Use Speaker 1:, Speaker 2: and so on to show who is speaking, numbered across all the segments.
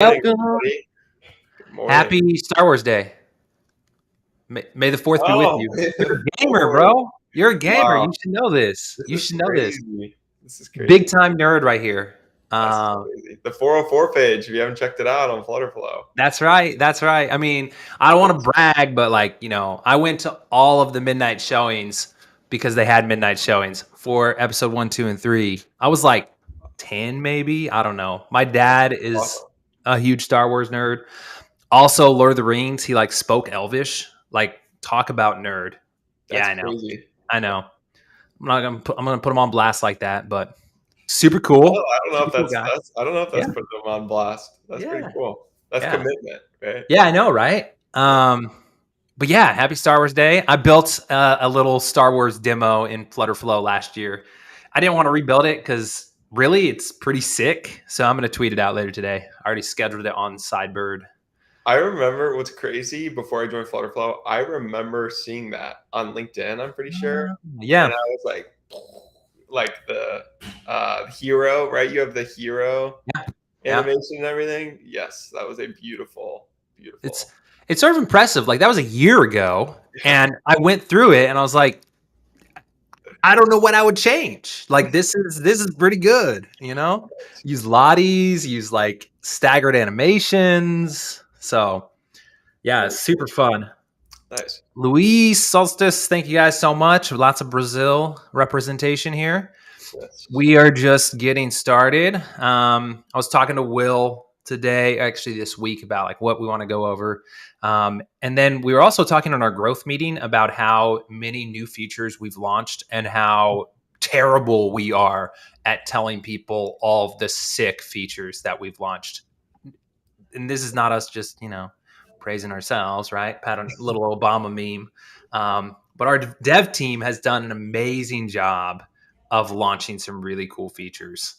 Speaker 1: Morning,
Speaker 2: Welcome.
Speaker 1: everybody. Good morning.
Speaker 2: Happy Star Wars Day. May the fourth be with
Speaker 1: Oh,
Speaker 2: you.
Speaker 1: man,
Speaker 2: You're a gamer,
Speaker 1: forward.
Speaker 2: bro. You're a gamer.
Speaker 1: Wow,
Speaker 2: You should know this.
Speaker 1: this
Speaker 2: You
Speaker 1: is
Speaker 2: should know this.
Speaker 1: crazy. This is
Speaker 2: Big
Speaker 1: crazy.
Speaker 2: time nerd right here.
Speaker 1: That's crazy. The 404 page, if you haven't checked it out on FlutterFlow.
Speaker 2: That's right. That's right. I mean, I don't want to brag, but I went to all of the midnight showings because they had midnight showings for episode 1, 2, and 3. I was like 10, maybe. I don't know. My dad is
Speaker 1: Awesome.
Speaker 2: a huge Star Wars nerd. Also, Lord of the Rings, he spoke Elvish. Talk about nerd. Yeah,
Speaker 1: That's
Speaker 2: I know.
Speaker 1: crazy.
Speaker 2: I know. I'm gonna put him on blast like that, but super
Speaker 1: Well,
Speaker 2: cool.
Speaker 1: I don't know if
Speaker 2: Super cool
Speaker 1: that's
Speaker 2: guy.
Speaker 1: that's I don't know if
Speaker 2: Yeah.
Speaker 1: that's putting them on blast. That's pretty
Speaker 2: Yeah.
Speaker 1: cool. That's
Speaker 2: Yeah.
Speaker 1: commitment, right?
Speaker 2: Yeah, I know, right? But yeah, happy Star Wars Day. I built a little Star Wars demo in FlutterFlow last year. I didn't want to rebuild it because really it's pretty sick. So I'm gonna tweet it out later today. I already scheduled it on Sidebird.
Speaker 1: I remember what's crazy before I joined FlutterFlow. I remember seeing that on LinkedIn, I'm pretty sure. And
Speaker 2: Yeah.
Speaker 1: I was like the hero, right? You have the hero
Speaker 2: Yeah. Yeah.
Speaker 1: animation and everything. Yes, that was a beautiful, beautiful.
Speaker 2: It's sort of impressive. Like that was a year ago, and I went through it, and I was like, I don't know what I would change. Like this is pretty good, you know. Use Lotties, use like staggered animations. So yeah, it's super fun.
Speaker 1: Nice.
Speaker 2: Luis Solstice, thank you guys so much. Lots of Brazil representation here.
Speaker 1: Yes.
Speaker 2: We are just getting started. I was talking to Will today, actually this week, about like what we want to go over. And then we were also talking on our growth meeting about how many new features we've launched and how terrible we are at telling people all of the sick features that we've launched. And this is not us just, praising ourselves, right? Pat on little Obama meme. But our dev team has done an amazing job of launching some really cool features.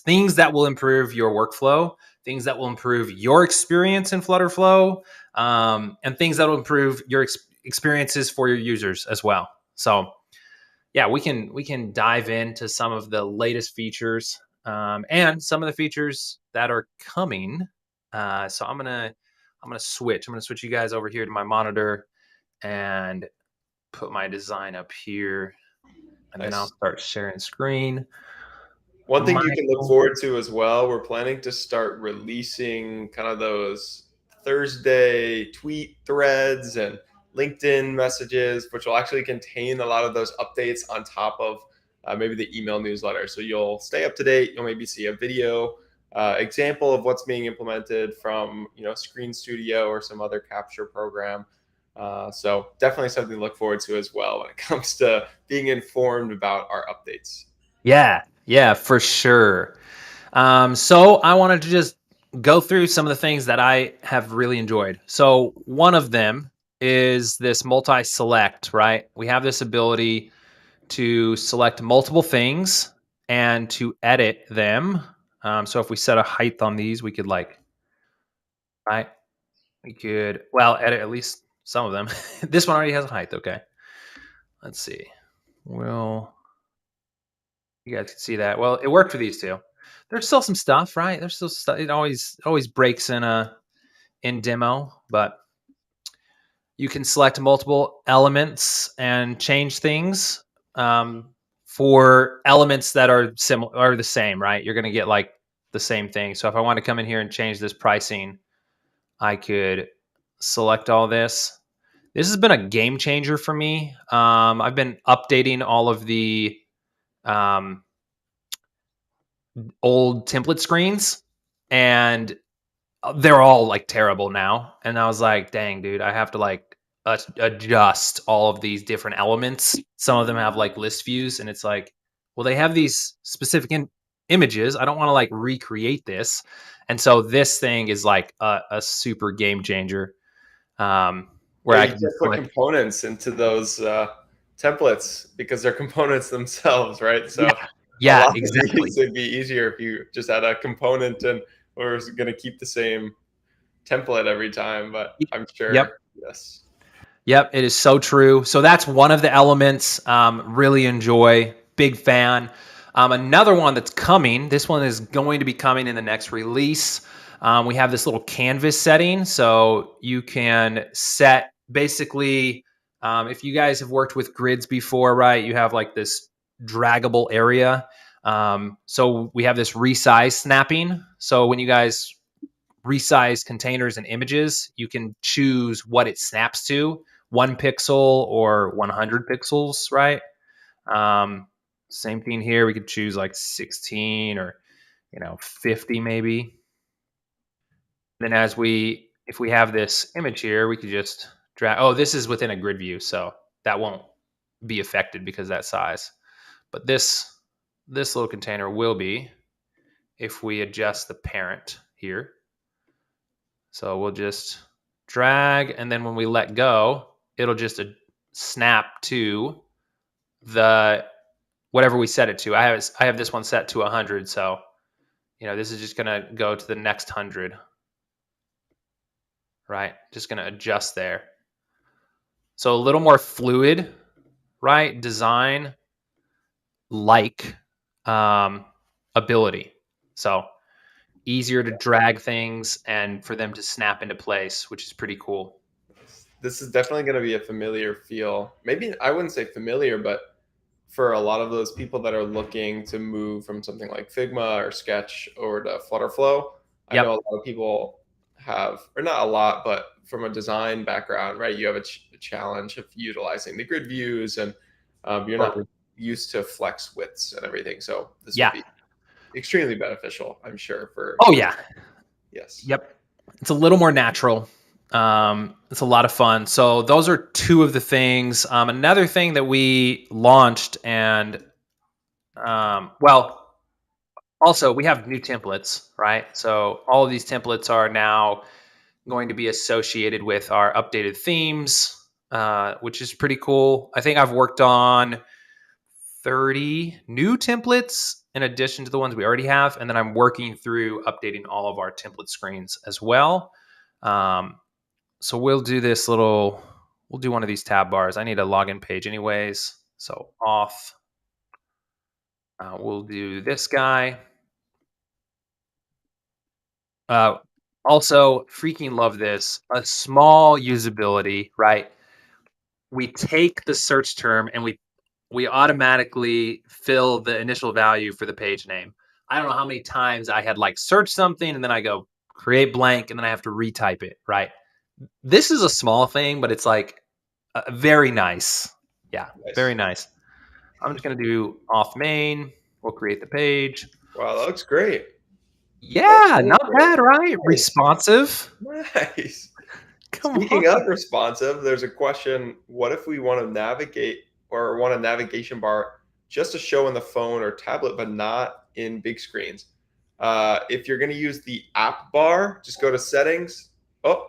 Speaker 2: Things that will improve your workflow, things that will improve your experience in FlutterFlow, and things that will improve your experiences for your users as well. So, yeah, we can dive into some of the latest features and some of the features that are coming. So I'm gonna switch. I'm gonna switch you guys over here to my monitor and put my design up here, and then I'll
Speaker 1: Nice.
Speaker 2: start sharing screen.
Speaker 1: One thing you can look
Speaker 2: Michael.
Speaker 1: forward to as well, we're planning to start releasing kind of those Thursday tweet threads and LinkedIn messages, which will actually contain a lot of those updates on top of maybe the email newsletter. So you'll stay up to date. You'll maybe see a video example of what's being implemented from Screen Studio or some other capture program. So definitely something to look forward to as well when it comes to being informed about our updates.
Speaker 2: Yeah, for sure. So I wanted to just go through some of the things that I have really enjoyed. So one of them is this multi-select, right? We have this ability to select multiple things and to edit them. So if we set a height on these, we could edit at least some of them. This one already has a height. Okay. Let's see. Well, you guys can see that. Well, it worked for these two. There's still some stuff, right? There's still stuff. It always breaks in demo, but you can select multiple elements and change things for elements that are similar or the same, right? You're going to get like the same thing. So if I want to come in here and change this pricing, I could select all this. This has been a game changer for me. I've been updating all of the old template screens, and they're all like terrible now. And I was like, dang, dude, I have to like adjust all of these different elements. Some of them have like list views, and it's like, well, they have these specific images. I don't want to like recreate this. And so this thing is like a super game changer. Where
Speaker 1: Yeah,
Speaker 2: I
Speaker 1: you
Speaker 2: can
Speaker 1: can
Speaker 2: just
Speaker 1: put
Speaker 2: like,
Speaker 1: components into those templates because they're components themselves, right? So
Speaker 2: yeah,
Speaker 1: a
Speaker 2: yeah,
Speaker 1: lot of
Speaker 2: exactly.
Speaker 1: these would be easier if you just had a component and we're going to keep the same template every time. But I'm
Speaker 2: Yep.
Speaker 1: sure, yes.
Speaker 2: Yep, it is so true. So that's one of the elements. Really enjoy, big fan. Another one that's coming. This one is going to be coming in the next release. We have this little canvas setting. So you can set basically, if you guys have worked with grids before, right, you have like this draggable area. So we have this resize snapping. So when you guys resize containers and images, you can choose what it snaps to, 1 pixel or 100 pixels, right? Same thing here. We could choose like 16 or 50 maybe. Then if we have this image here, we could just drag. Oh, this is within a grid view, so that won't be affected because of that size. But this little container will be if we adjust the parent here. So we'll just drag, and then when we let go, it'll just snap to the whatever we set it to. I have this one set to 100, so this is just gonna go to the next 100, right? Just gonna adjust there. So a little more fluid, right? Design like ability. So easier to drag things and for them to snap into place, which is pretty cool.
Speaker 1: This is definitely going to be a familiar feel. Maybe I wouldn't say familiar, but for a lot of those people that are looking to move from something like Figma or Sketch over to FlutterFlow, I know
Speaker 2: Yep.
Speaker 1: a lot of people have, or not a lot, but from a design background, right? You have a challenge of utilizing the grid views, and you're not used to flex widths and everything. So this will be extremely beneficial, I'm sure.
Speaker 2: Oh yeah.
Speaker 1: Yes.
Speaker 2: Yep. It's a little more natural. It's a lot of fun. So those are two of the things. Another thing that we launched, and also we have new templates, right? So all of these templates are now going to be associated with our updated themes, which is pretty cool. I think I've worked on 30 new templates in addition to the ones we already have. And then I'm working through updating all of our template screens as well. So we'll do one of these tab bars. I need a login page anyways. So auth. We'll do this guy. Also, freaking love this. A small usability, right? We take the search term and we automatically fill the initial value for the page name. I don't know how many times I had like search something and then I go create blank and then I have to retype it, right? This is a small thing, but it's like very nice. Yeah,
Speaker 1: Nice.
Speaker 2: very nice. I'm just going to do auth main. We'll create the page.
Speaker 1: Wow, that looks great.
Speaker 2: Yeah, not bad, right?
Speaker 1: Nice.
Speaker 2: Responsive.
Speaker 1: Nice.
Speaker 2: Come
Speaker 1: Speaking
Speaker 2: on.
Speaker 1: of responsive, there's a question. What if we want to navigate or want a navigation bar just to show in the phone or tablet, but not in big screens? If you're going to use the app bar, just go to settings.
Speaker 2: That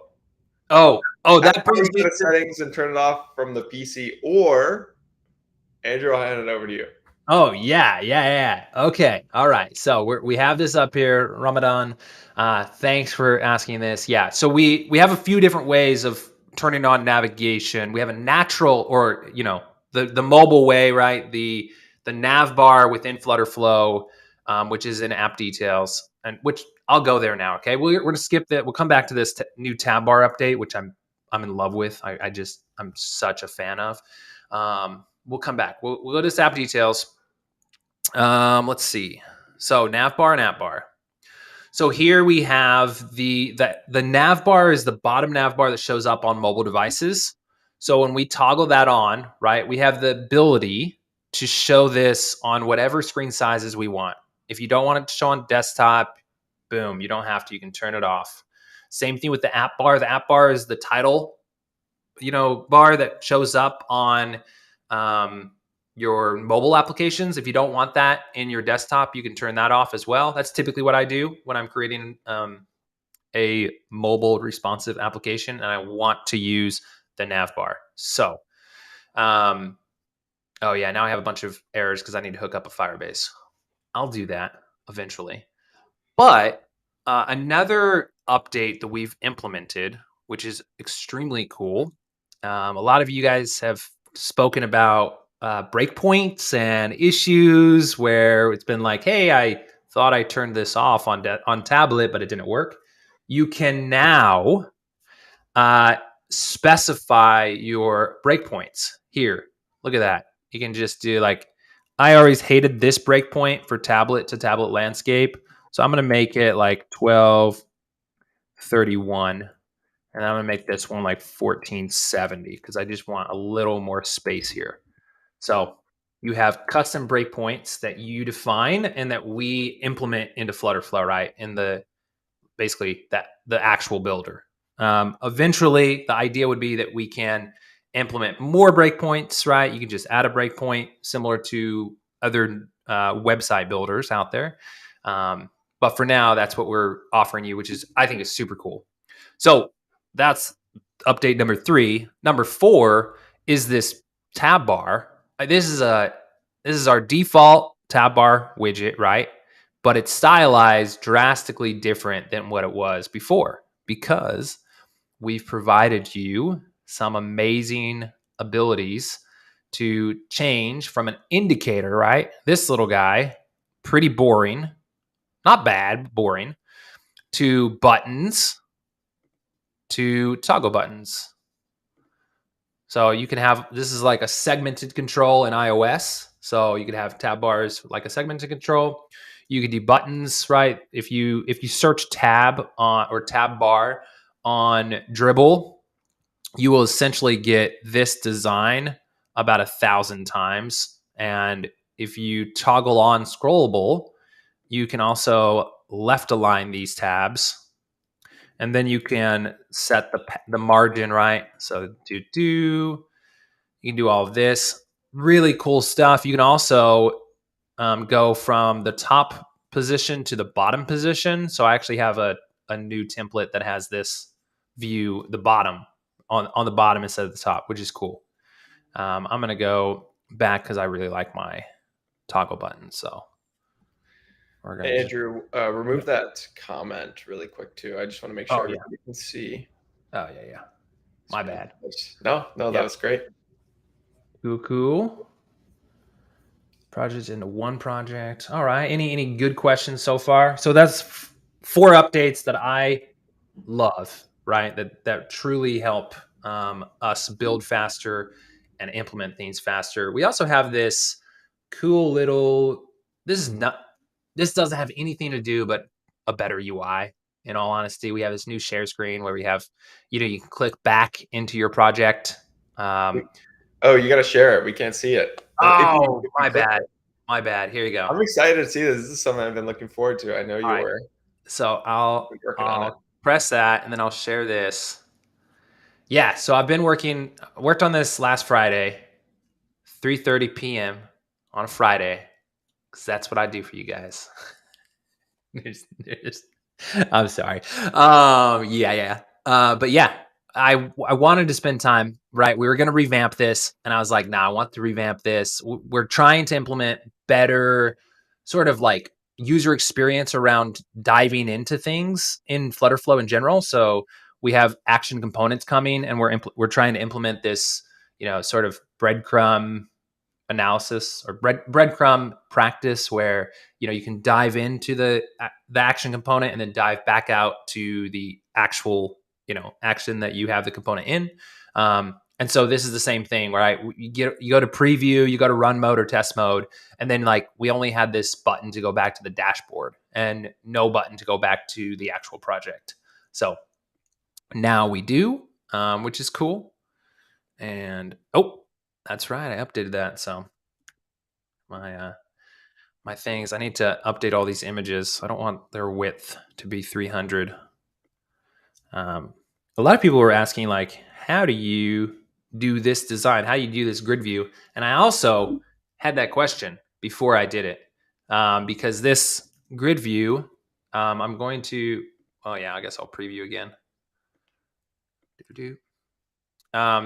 Speaker 2: brings me
Speaker 1: go to
Speaker 2: to
Speaker 1: settings and turn it off from the PC. Or, Andrew, I'll hand it over to you.
Speaker 2: Oh yeah. Okay, all right. So we have this up here, Ramadan. Thanks for asking this. Yeah, so we have a few different ways of turning on navigation. We have a natural, or the mobile way, right? The nav bar within FlutterFlow, which is in app details, and which I'll go there now. Okay, we're gonna skip that. We'll come back to this new tab bar update, which I'm in love with. I'm such a fan of. We'll come back. We'll go to this app details. Let's see. So nav bar and app bar. So here we have the nav bar is the bottom nav bar that shows up on mobile devices. So when we toggle that on, right, we have the ability to show this on whatever screen sizes we want. If you don't want it to show on desktop, boom, you don't have to. You can turn it off. Same thing with the app bar. The app bar is the title, bar that shows up on your mobile applications. If you don't want that in your desktop, you can turn that off as well. That's typically what I do when I'm creating a mobile responsive application and I want to use the nav bar. So, oh yeah, now I have a bunch of errors because I need to hook up a Firebase. I'll do that eventually. But another update that we've implemented, which is extremely cool. A lot of you guys have spoken about breakpoints and issues where it's been like, hey, I thought I turned this off on tablet, but it didn't work. you can now specify your breakpoints here. Look at that. You can just do like, I always hated this breakpoint for tablet to tablet landscape. So I'm going to make it like 1231. And I'm going to make this one like 1470 because I just want a little more space here. So you have custom breakpoints that you define and that we implement into FlutterFlow, right? In the basically that the actual builder. Eventually, the idea would be that we can implement more breakpoints, right? You can just add a breakpoint similar to other website builders out there. But for now, that's what we're offering you, which is, I think, is super cool. So that's update number 3. Number 4 is this tab bar. This is our default tab bar widget, right? But it's stylized drastically different than what it was before because we've provided you some amazing abilities to change from an indicator, right? This little guy, pretty boring, not bad, boring, to buttons, to toggle buttons. So you can have, this is like a segmented control in iOS. So you could have tab bars like a segmented control. You could do buttons, right? If you search tab on or tab bar on Dribble, you will essentially get this design about 1,000 times. And if you toggle on scrollable, you can also left align these tabs. And then you can set the margin, right? So you can do all of this. Really cool stuff. You can also go from the top position to the bottom position. So I actually have a new template that has this view, the bottom, on the bottom instead of the top, which is cool. I'm going to go back because I really like my toggle button. So we're going
Speaker 1: Hey,
Speaker 2: to
Speaker 1: Andrew, remove that comment really quick too. I just want to make sure
Speaker 2: Oh, yeah.
Speaker 1: everybody can see.
Speaker 2: Oh, yeah. My bad.
Speaker 1: No, that was great.
Speaker 2: Cool. Projects into one project. All right. Any good questions so far? So that's 4 updates that I love, right? That truly help us build faster and implement things faster. We also have this cool little. This doesn't have anything to do but a better UI. In all honesty, we have this new share screen where we have, you can click back into your project.
Speaker 1: Oh, you got to share it. We can't see it. If you
Speaker 2: My
Speaker 1: click
Speaker 2: bad.
Speaker 1: it.
Speaker 2: My bad. Here you go.
Speaker 1: I'm excited to see this. This is something I've been looking forward to. I know
Speaker 2: All
Speaker 1: you
Speaker 2: right.
Speaker 1: were
Speaker 2: So
Speaker 1: working on it.
Speaker 2: I'll press that and then I'll share this. Yeah, so I've been worked on this last Friday, 3:30 p.m. on a Friday, because that's what I do for you guys. I'm sorry. Yeah. But yeah, I wanted to spend time, right? We were going to revamp this, and I was like, nah, I want to revamp this. We're trying to implement better sort of like user experience around diving into things in FlutterFlow in general. So we have action components coming, and we're trying to implement this, sort of breadcrumb analysis or breadcrumb practice where you can dive into the action component and then dive back out to the actual action that you have the component in. And so this is the same thing, right? You go to preview, you go to run mode or test mode, and then like we only had this button to go back to the dashboard and no button to go back to the actual project. So now we do, which is cool. And that's right, I updated that. So my things, I need to update all these images. I don't want their width to be 300. A lot of people were asking like, how do you do this design? How do you do this grid view? And I also had that question before I did it, because this grid view, I'm going to, oh yeah, I guess I'll preview again.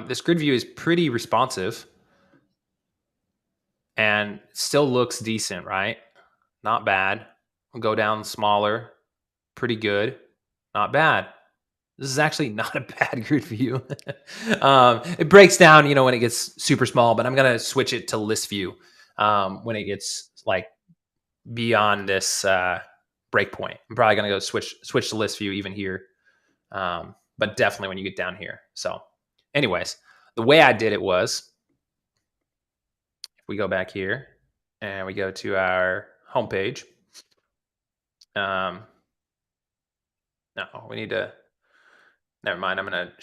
Speaker 2: This grid view is pretty responsive and still looks decent, right? Not bad. We'll go down smaller. Pretty good. Not bad. This is actually not a bad grid view. It breaks down, when it gets super small, but I'm going to switch it to list view when it gets like beyond this breakpoint. I'm probably going to go switch to list view even here. But definitely when you get down here. So anyways, the way I did it was, if we go back here and we go to our homepage, no, we need to, never mind. I'm going to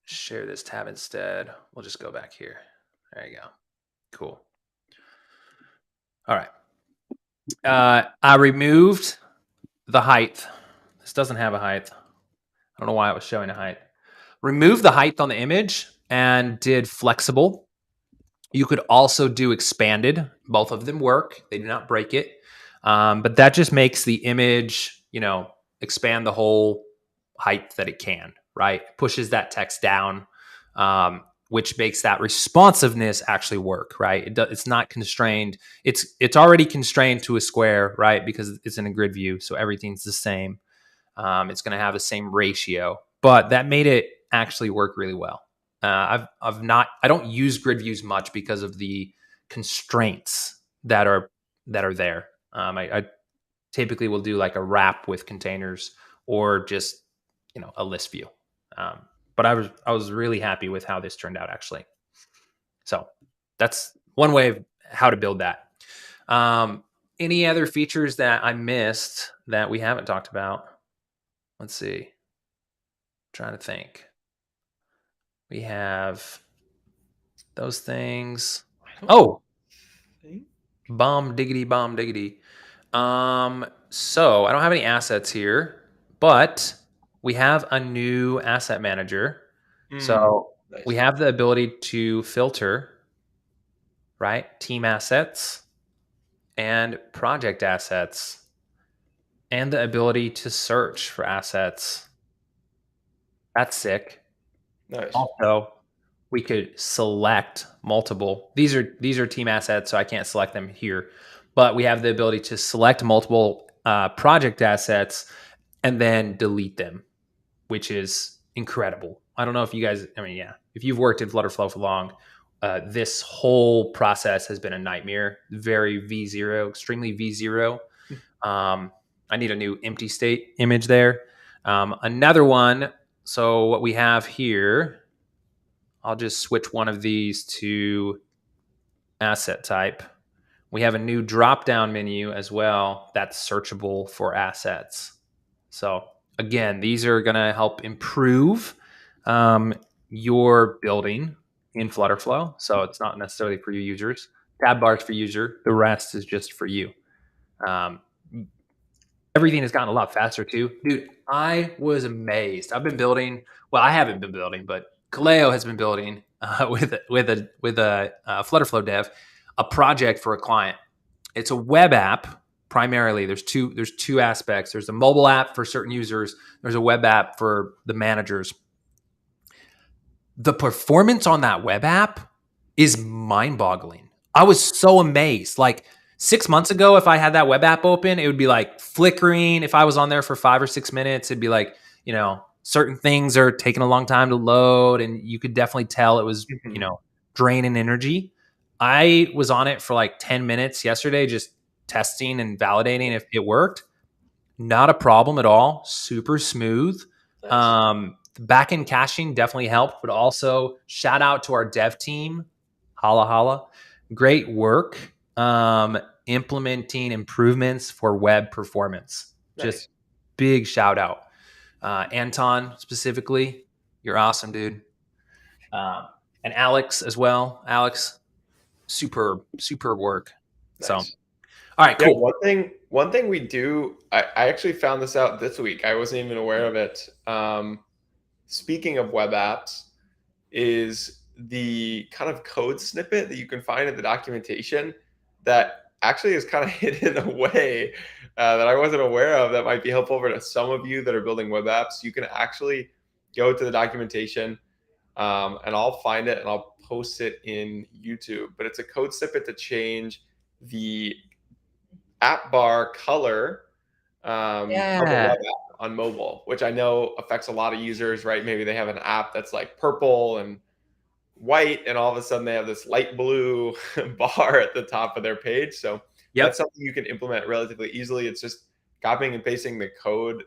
Speaker 2: share this tab instead. We'll just go back here. There you go. Cool. All right. I removed the height. This doesn't have a height. I don't know why it was showing a height. Remove the height on the image and did flexible. You could also do expanded. Both of them work. They do not break it. But that just makes the image, expand the whole height that it can, right? Pushes that text down, which makes that responsiveness actually work, right? It's not constrained. It's already constrained to a square, right? Because it's in a grid view, so everything's the same. It's going to have the same ratio, but that made it actually work really well. I don't use grid views much because of the constraints that are there. I typically will do like a wrap with containers or just a list view. But I was really happy with how this turned out actually. So that's one way of how to build that. Any other features that I missed that we haven't talked about? Let's see. I'm trying to think. We have those things. Oh, bomb diggity. So I don't have any assets here, but we have a new asset manager. So
Speaker 1: Nice.
Speaker 2: we have the ability to filter, right? Team assets and project assets, and the ability to search for assets. That's sick.
Speaker 1: Nice.
Speaker 2: Also, we could select multiple. These are team assets, so I can't select them here. But we have the ability to select multiple project assets and then delete them, which is incredible. I don't know if you guys, if you've worked in FlutterFlow for long, this whole process has been a nightmare. Very V0, extremely V0. I need a new empty state image there. Another one. So what we have here, I'll just switch one of these to asset type. We have a new drop down menu as well that's searchable for assets. So again, these are going to help improve your building in FlutterFlow. So it's not necessarily for your users. Tab bars for user. The rest is just for you. Everything has gotten a lot faster too. Dude, I was amazed. I've been building, well, I haven't been building, but Kaleo has been building with a FlutterFlow dev a project for a client. It's a web app primarily. There's two aspects. There's a mobile app for certain users. There's a web app for the managers. The performance on that web app is mind-boggling. I was so amazed. Like 6 months ago, if I had that web app open, it would be like flickering. If I was on there for 5 or 6 minutes, it'd be like, certain things are taking a long time to load, and you could definitely tell it was, draining energy. I was on it for like 10 minutes yesterday, just testing and validating if it worked. Not a problem at all. Super smooth.
Speaker 1: Nice.
Speaker 2: The backend caching definitely helped, but also shout out to our dev team. Holla holla. Great work implementing improvements for web performance.
Speaker 1: Nice.
Speaker 2: Just big shout out. Anton specifically, you're awesome, dude. And Alex as well. Alex, superb work.
Speaker 1: Nice.
Speaker 2: So, all right, cool.
Speaker 1: One thing we do, I actually found this out this week. I wasn't even aware of it. Speaking of web apps, is the kind of code snippet that you can find in the documentation that actually is kind of hidden away that I wasn't aware of that might be helpful for some of you that are building web apps. You can actually go to the documentation and I'll find it and I'll post it in YouTube. But it's a code snippet to change the app bar color of a web app on mobile, which I know affects a lot of users, right? Maybe they have an app that's like purple and white, and all of a sudden they have this light blue bar at the top of their page. So that's something you can implement relatively easily. It's just copying and pasting the code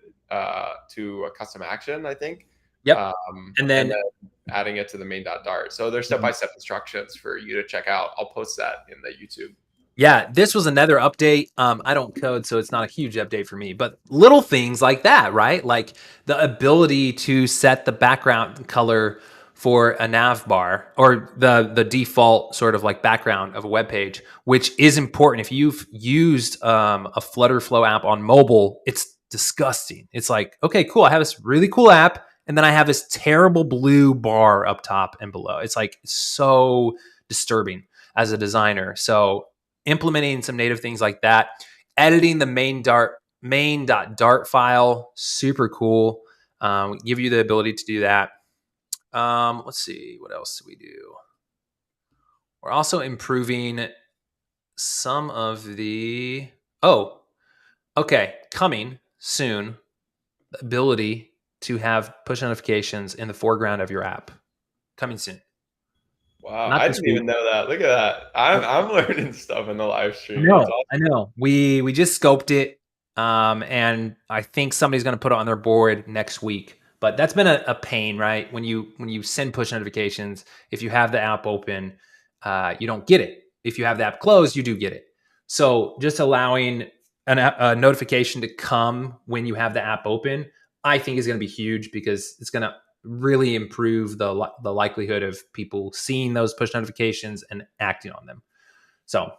Speaker 1: to a custom action, I think,
Speaker 2: Yep. And
Speaker 1: and
Speaker 2: then
Speaker 1: then adding it to the main.dart. So there's step-by-step instructions for you to check out. I'll post that in the YouTube.
Speaker 2: yeah, this was another update. I don't code, so it's not a huge update for me, but little things like that, right? Like the ability to set the background color for a nav bar or the default sort of like background of a web page, which is important. If you've used a FlutterFlow app on mobile, it's disgusting. It's like, okay, cool. I have this really cool app, and then I have this terrible blue bar up top and below. It's like so disturbing as a designer. So implementing some native things like that, editing the main.dart file, super cool. Give you the ability to do that. Let's see, what else do we do? We're also improving some of the, okay, coming soon, the ability to have push notifications in the foreground of your app. Coming soon.
Speaker 1: Wow,
Speaker 2: Not
Speaker 1: I
Speaker 2: this
Speaker 1: didn't
Speaker 2: week.
Speaker 1: even know that. Look at that. I'm learning stuff in the live
Speaker 2: I
Speaker 1: stream. That's
Speaker 2: know,
Speaker 1: awesome.
Speaker 2: I know. We just scoped it, and I think somebody's going to put it on their board next week. But that's been a pain, right? When you send push notifications, if you have the app open, you don't get it. If you have the app closed, you do get it. So just allowing a notification to come when you have the app open, I think is going to be huge because it's going to really improve the likelihood of people seeing those push notifications and acting on them. So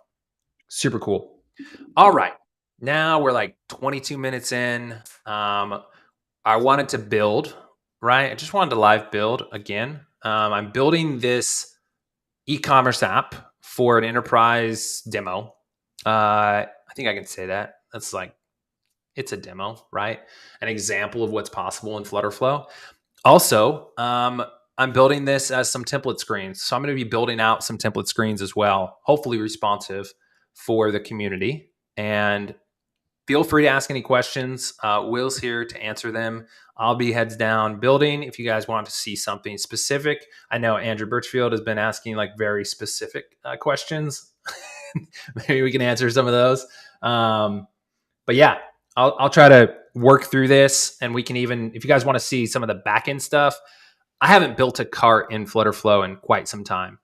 Speaker 2: super cool. All right. Now we're like 22 minutes in. I wanted to build, right? I just wanted to live build again. I'm building this e-commerce app for an enterprise demo. I think I can say that. That's like, it's a demo, right? An example of what's possible in FlutterFlow. Also, I'm building this as some template screens. So I'm going to be building out some template screens as well, hopefully responsive for the community. And feel free to ask any questions. Will's here to answer them. I'll be heads down building. If you guys want to see something specific, I know Andrew Birchfield has been asking like very specific questions. Maybe we can answer some of those. But yeah, I'll try to work through this, and we can even, if you guys want to see some of the backend stuff, I haven't built a cart in FlutterFlow in quite some time.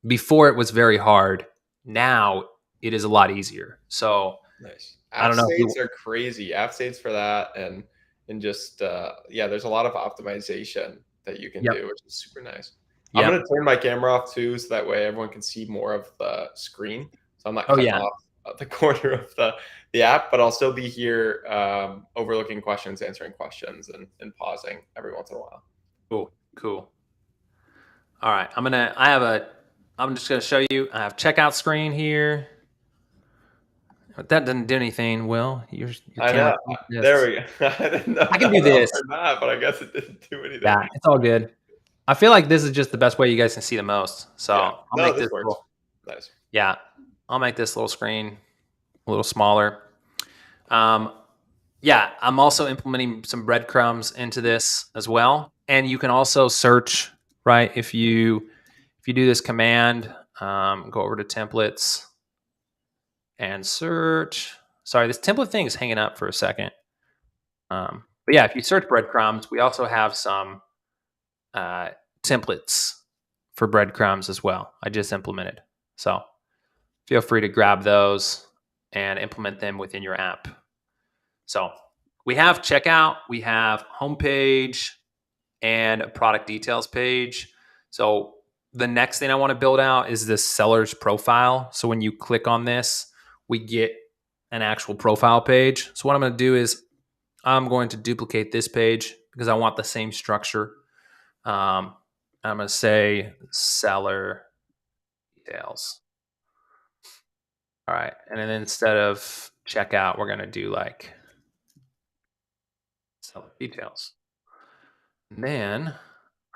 Speaker 2: Before it was very hard. Now it is a lot easier. So
Speaker 1: Nice.
Speaker 2: I
Speaker 1: App
Speaker 2: don't know if
Speaker 1: states
Speaker 2: you.
Speaker 1: are crazy. App states for that, and just yeah, there's a lot of optimization that you can
Speaker 2: Yep.
Speaker 1: do, which is super nice. I'm
Speaker 2: Yep.
Speaker 1: gonna turn my camera off too, so that way everyone can see more of the screen. So I'm not
Speaker 2: Oh
Speaker 1: cutting
Speaker 2: yeah.
Speaker 1: off the corner of the app, but I'll still be here overlooking questions, answering questions, and pausing every once in a while.
Speaker 2: Cool. Cool. All right. I'm just gonna show you. I have checkout screen here. But that doesn't do anything. Will your
Speaker 1: I
Speaker 2: camera?
Speaker 1: know. There
Speaker 2: Yes.
Speaker 1: we go. I didn't know
Speaker 2: I can
Speaker 1: that
Speaker 2: do this.
Speaker 1: or not, but I guess it didn't do anything.
Speaker 2: Yeah, it's all good. I feel like this is just the best way you guys can see the most. So
Speaker 1: Yeah.
Speaker 2: I'll
Speaker 1: No,
Speaker 2: make
Speaker 1: this
Speaker 2: this
Speaker 1: works.
Speaker 2: little.
Speaker 1: Nice.
Speaker 2: Yeah, I'll make this little screen a little smaller. Um, yeah, I'm also implementing some breadcrumbs into this as well, and you can also search, right? If you do this command, go over to templates and search. Sorry, this template thing is hanging up for a second. But yeah, if you search breadcrumbs, we also have some uh, templates for breadcrumbs as well. I just implemented. So feel free to grab those and implement them within your app. So we have checkout, we have homepage, and a product details page. So the next thing I want to build out is this seller's profile. So when you click on this, we get an actual profile page. So what I'm going to do is I'm going to duplicate this page because I want the same structure. I'm going to say seller details. All right. And then instead of checkout, we're going to do like seller details. And then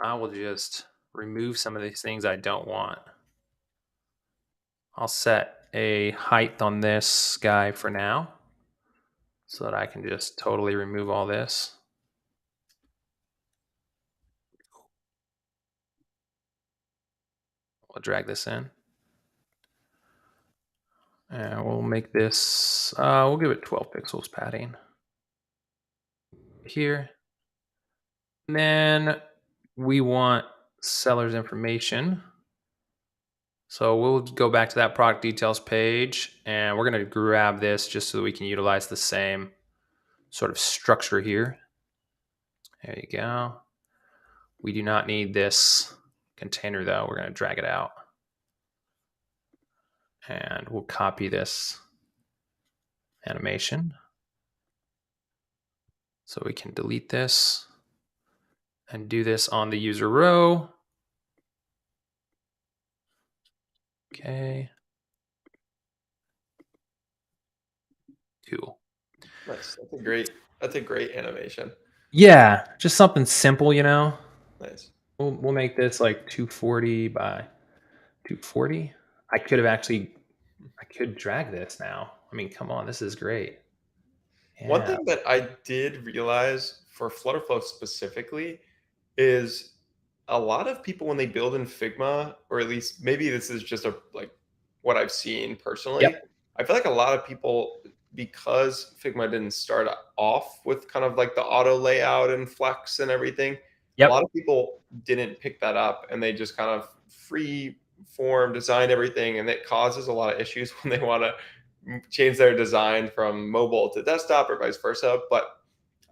Speaker 2: I will just remove some of these things I don't want. I'll set a height on this guy for now so that I can just totally remove all this. We'll drag this in. And we'll make this, we'll give it 12 pixels padding here. And then we want seller's information. So we'll go back to that product details page, and we're going to grab this just so that we can utilize the same sort of structure here. There you go. We do not need this container though. We're going to drag it out. And we'll copy this animation. So we can delete this and do this on the user row. Okay. Cool.
Speaker 1: Nice. That's a great animation.
Speaker 2: Yeah, just something simple, you know.
Speaker 1: Nice.
Speaker 2: We'll make this like 240 by 240. I could drag this now. I mean, come on, this is great.
Speaker 1: One
Speaker 2: Yeah.
Speaker 1: thing that I did realize for FlutterFlow specifically is a lot of people when they build in Figma, or at least maybe this is just a like what I've seen personally.
Speaker 2: Yep.
Speaker 1: I feel like a lot of people, because Figma didn't start off with kind of like the auto layout and flex and everything, a lot
Speaker 2: Yep.
Speaker 1: of people didn't pick that up and they just kind of free form design everything, and it causes a lot of issues when they want to change their design from mobile to desktop or vice versa. But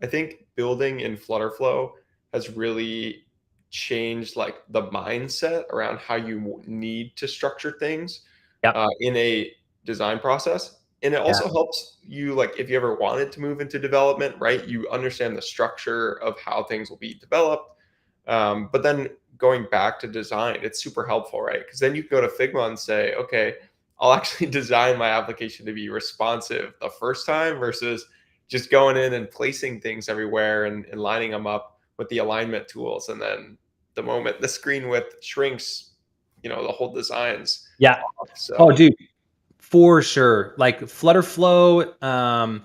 Speaker 1: I think building in FlutterFlow has really changed like the mindset around how you need to structure things
Speaker 2: Yep.
Speaker 1: in a design process. And it
Speaker 2: Yeah.
Speaker 1: also helps you, like, if you ever wanted to move into development, right? You understand the structure of how things will be developed. But then going back to design, it's super helpful, right? Because then you can go to Figma and say, okay, I'll actually design my application to be responsive the first time versus just going in and placing things everywhere and lining them up with the alignment tools. And then the moment the screen width shrinks, the whole design's
Speaker 2: Yeah.
Speaker 1: off.
Speaker 2: Oh,
Speaker 1: So
Speaker 2: dude, for sure. Like FlutterFlow,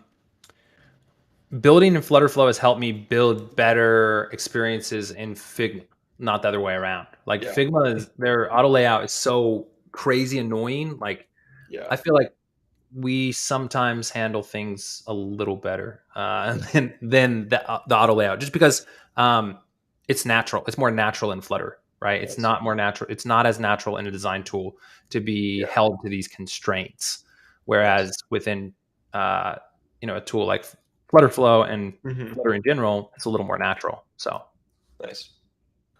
Speaker 2: building in FlutterFlow has helped me build better experiences in Figma, not the other way around. Like
Speaker 1: yeah,
Speaker 2: Figma is their auto layout is so crazy annoying. Like
Speaker 1: yeah,
Speaker 2: I feel like we sometimes handle things a little better than the auto layout, just because it's natural. It's more natural in Flutter, right? It's
Speaker 1: nice.
Speaker 2: not more natural. It's not as natural in a design tool to be
Speaker 1: Yeah,
Speaker 2: held to these constraints,
Speaker 1: nice.
Speaker 2: whereas within uh, a tool like FlutterFlow and
Speaker 1: Hmm.
Speaker 2: Flutter in general, it's a little more natural. So
Speaker 1: Nice.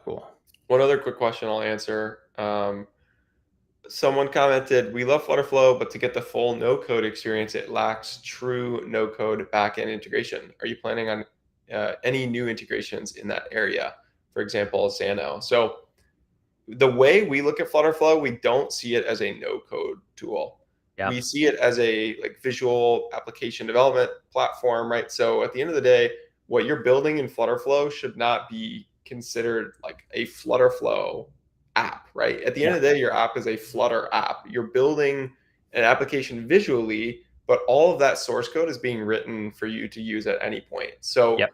Speaker 2: cool.
Speaker 1: One other quick question I'll answer. Someone commented, "We love FlutterFlow, but to get the full no-code experience, it lacks true no-code backend integration. Are you planning on any new integrations in that area? For example, Xano." So the way we look at FlutterFlow, we don't see it as a no-code tool. We
Speaker 2: Yep.
Speaker 1: see it as a like visual application development platform, right? So at the end of the day, what you're building in FlutterFlow should not be considered like a FlutterFlow app, right? At the end
Speaker 2: Yeah.
Speaker 1: of the day, your app is a Flutter app. You're building an application visually, but all of that source code is being written for you to use at any point. So
Speaker 2: Yep.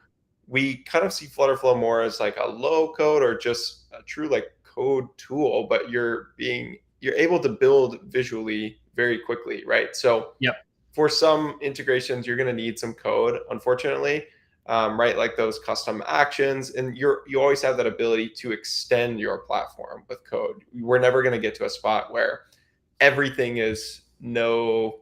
Speaker 1: we kind of see FlutterFlow more as like a low code or just a true like code tool, but you're able to build visually very quickly, right? So
Speaker 2: Yep.
Speaker 1: for some integrations, you're going to need some code, unfortunately, right? Like those custom actions, and you always have that ability to extend your platform with code. We're never going to get to a spot where everything is no,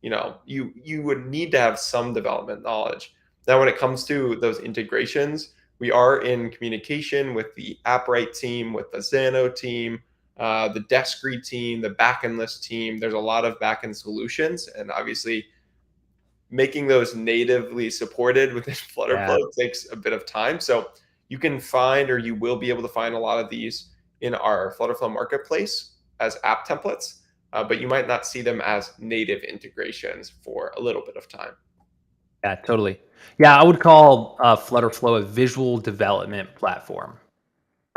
Speaker 1: you would need to have some development knowledge. Now when it comes to those integrations, we are in communication with the AppWrite team, with the Xano team, the Deskree team, the backend list team. There's a lot of backend solutions, and obviously making those natively supported within
Speaker 2: Yeah.
Speaker 1: FlutterFlow takes a bit of time. So you can find, or you will be able to find, a lot of these in our FlutterFlow marketplace as app templates, but you might not see them as native integrations for a little bit of time.
Speaker 2: Yeah, totally. Yeah, I would call FlutterFlow a visual development platform,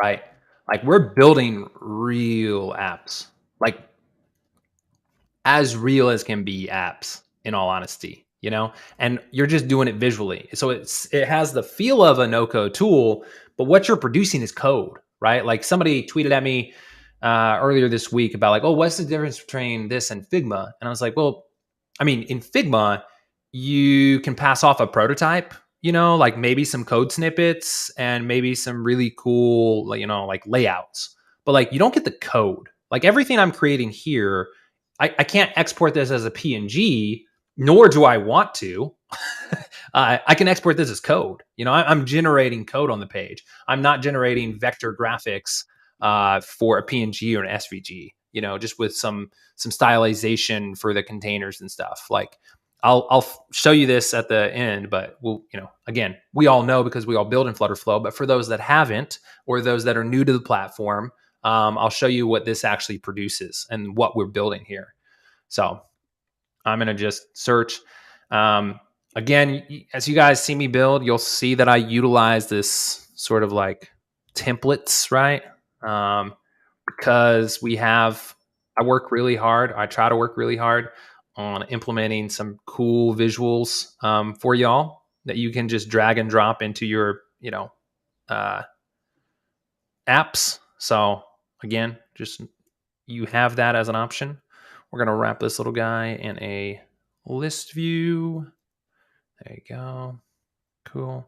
Speaker 2: right? Like we're building real apps, like as real as can be apps, in all honesty, and you're just doing it visually. So it has the feel of a no code tool, but what you're producing is code, right? Like somebody tweeted at me earlier this week about like, oh, what's the difference between this and Figma? And I was like, well, I mean, in Figma, you can pass off a prototype, like maybe some code snippets and maybe some really cool, like, like layouts. But like, you don't get the code. Like everything I'm creating here, I can't export this as a PNG, nor do I want to. I can export this as code. I'm generating code on the page. I'm not generating vector graphics for a PNG or an SVG. Just with some stylization for the containers and stuff. Like I'll show you this at the end, but again, we all know because we all build in FlutterFlow. But for those that haven't, or those that are new to the platform, I'll show you what this actually produces and what we're building here. So I'm going to just search. Again, as you guys see me build, you'll see that I utilize this sort of like templates, right? Because I work really hard. I try to work really hard on implementing some cool visuals for y'all that you can just drag and drop into your, uh, apps. So again, just you have that as an option. We're going to wrap this little guy in a list view. There you go. Cool.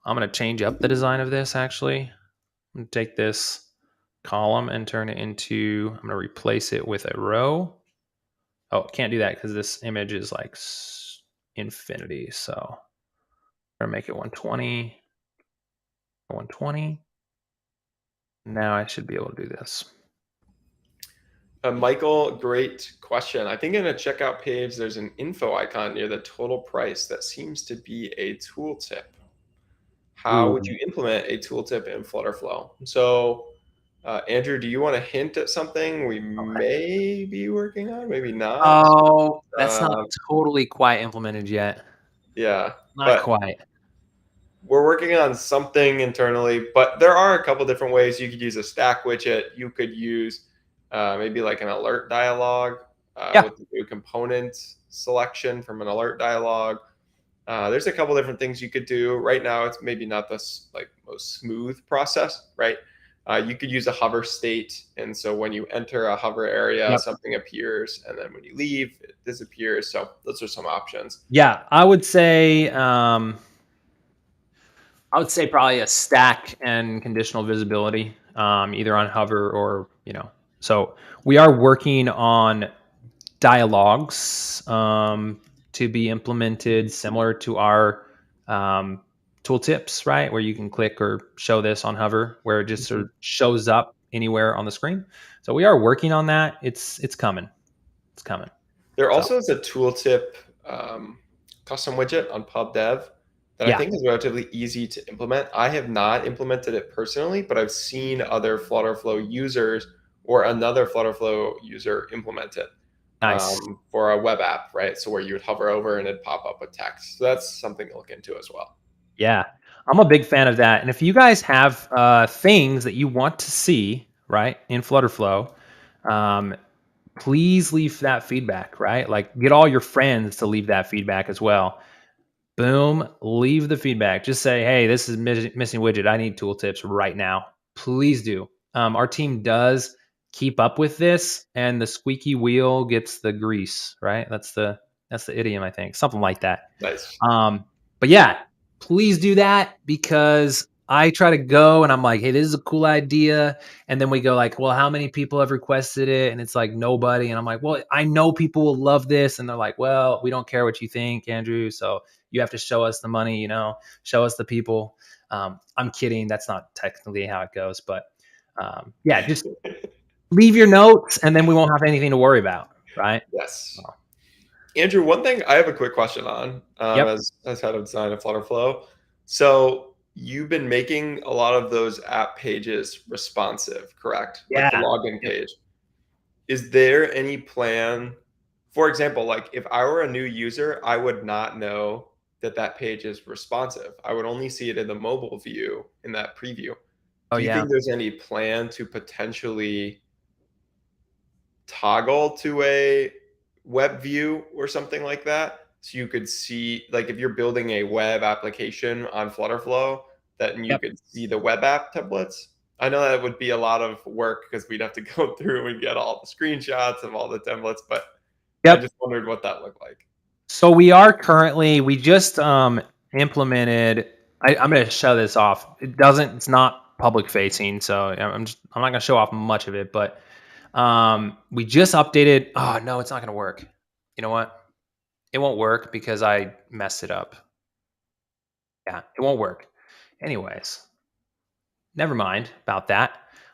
Speaker 2: I'm going to change up the design of this actually. I'm going to take this column and turn it into, I'm going to replace it with a row. Oh, can't do that because this image is like infinity. So I'm going to make it 120. 120. Now I should be able to do this.
Speaker 1: Michael, great question. I think in a checkout page, there's an info icon near the total price that seems to be a tooltip. How would you implement a tooltip in FlutterFlow? So, Andrew, do you want to hint at something we may be working on? Maybe not.
Speaker 2: Oh, that's not totally quite implemented yet.
Speaker 1: Yeah,
Speaker 2: Not
Speaker 1: but
Speaker 2: quite.
Speaker 1: we're working on something internally. But there are a couple different ways. You could use a stack widget. You could use maybe like an alert dialog with the new component selection from an alert dialog. There's a couple different things you could do. Right now, it's maybe not the most smooth process, right? You could use a hover state, and so when you enter a hover area, something appears, and then when you leave, it disappears. So those are some options.
Speaker 2: Yeah, I would say probably a stack and conditional visibility, either on hover or So we are working on dialogues to be implemented similar to our tooltips, right? Where you can click or show this on hover, where it just sort of shows up anywhere on the screen. So we are working on that. It's coming. It's coming.
Speaker 1: There also is a tooltip custom widget on PubDev that I think is relatively easy to implement. I have not implemented it personally, but I've seen other FlutterFlow users or another FlutterFlow user implement it.
Speaker 2: Nice.
Speaker 1: For a web app, right? So where you would hover over and it'd pop up with text. So that's something to look into as well.
Speaker 2: Yeah, I'm a big fan of that. And if you guys have things that you want to see, right, in FlutterFlow, please leave that feedback, right? Like get all your friends to leave that feedback as well. Boom, leave the feedback. Just say, hey, this is missing widget. I need tooltips right now. Please do. Our team does keep up with this, and the squeaky wheel gets the grease, right? That's the idiom, I think. Something like that.
Speaker 1: Nice.
Speaker 2: But yeah, please do that because I try to go and I'm like, hey, this is a cool idea. And then we go like, well, how many people have requested it? And it's like nobody. And I'm like, well, I know people will love this. And they're like, well, we don't care what you think, Andrew. So you have to show us the money, show us the people. I'm kidding. That's not technically how it goes. But yeah, just leave your notes and then we won't have anything to worry about. Right?
Speaker 1: Yes. Andrew, one thing I have a quick question on as head of design of FlutterFlow. So you've been making a lot of those app pages responsive, correct?
Speaker 2: Yeah.
Speaker 1: Like the login page. Is there any plan, for example, like if I were a new user, I would not know that page is responsive. I would only see it in the mobile view in that preview. Do you think there's any plan to potentially toggle to a web view or something like that? So you could see, like if you're building a web application on FlutterFlow, that you could see the web app templates? I know that would be a lot of work because we'd have to go through and get all the screenshots of all the templates, but I
Speaker 2: Yep.
Speaker 1: just wondered what that looked like.
Speaker 2: So we just implemented. I'm going to show this off. It's not public facing, so I'm not going to show off much of it, but we just updated. Oh no, it's not going to work. You know what? It won't work because I messed it up. Yeah, it won't work. Anyways, never mind about that.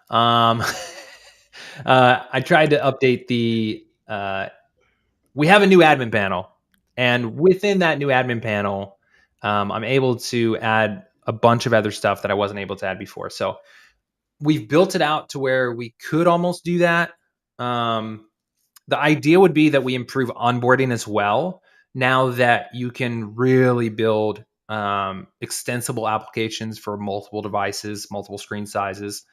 Speaker 2: Um, I tried to update the. We have a new admin panel, and within that new admin panel, I'm able to add a bunch of other stuff that I wasn't able to add before. So we've built it out to where we could almost do that. The idea would be that we improve onboarding as well. Now that you can really build extensible applications for multiple devices, multiple screen sizes.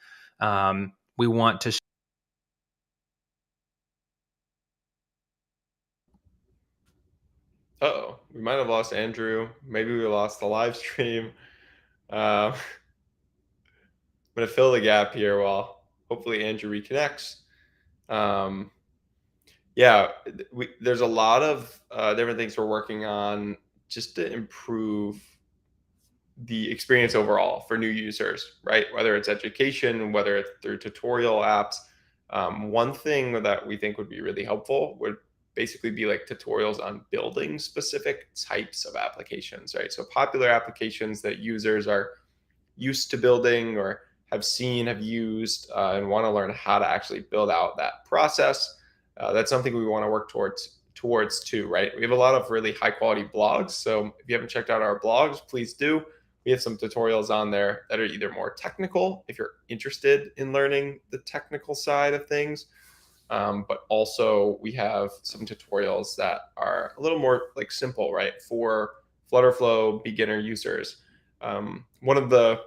Speaker 2: We want to.
Speaker 1: Uh-oh, we might have lost Andrew. Maybe we lost the live stream. I'm going to fill the gap here while hopefully Andrew reconnects. Um, yeah, there's a lot of different things we're working on just to improve the experience overall for new users, right? Whether it's education, whether it's through tutorial apps. One thing that we think would be really helpful would basically be like tutorials on building specific types of applications, right? So popular applications that users are used to building or have seen, have used, and want to learn how to actually build out that process. That's something we want to work towards too, right? We have a lot of really high quality blogs. So if you haven't checked out our blogs, please do. We have some tutorials on there that are either more technical if you're interested in learning the technical side of things, but also we have some tutorials that are a little more like simple, right, for FlutterFlow beginner users. One of the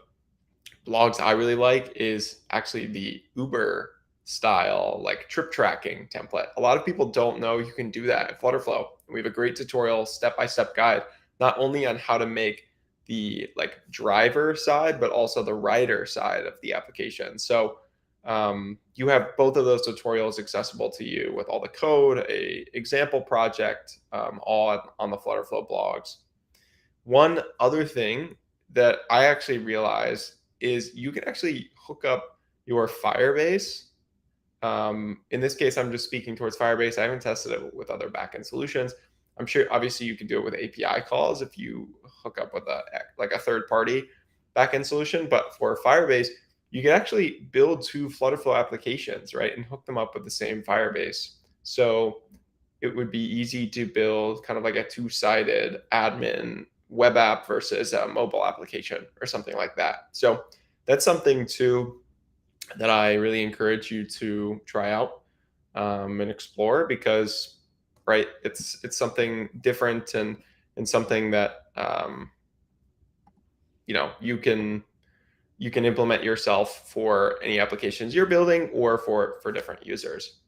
Speaker 1: blogs I really like is actually the Uber style like trip tracking template. A lot of people don't know you can do that in FlutterFlow. We have a great tutorial, step-by-step guide, not only on how to make the like driver side, but also the rider side of the application. So you have both of those tutorials accessible to you with all the code, a example project, all on the FlutterFlow blogs. One other thing that I actually realized is you can actually hook up your Firebase. In this case, I'm just speaking towards Firebase. I haven't tested it with other backend solutions. I'm sure, obviously, you can do it with API calls if you hook up with a third-party backend solution. But for Firebase, you can actually build two FlutterFlow applications, right, and hook them up with the same Firebase. So it would be easy to build kind of like a two-sided admin web app versus a mobile application or something like that. So that's something too that I really encourage you to try out and explore because, right, it's something different and something that you can implement yourself for any applications you're building or for different users.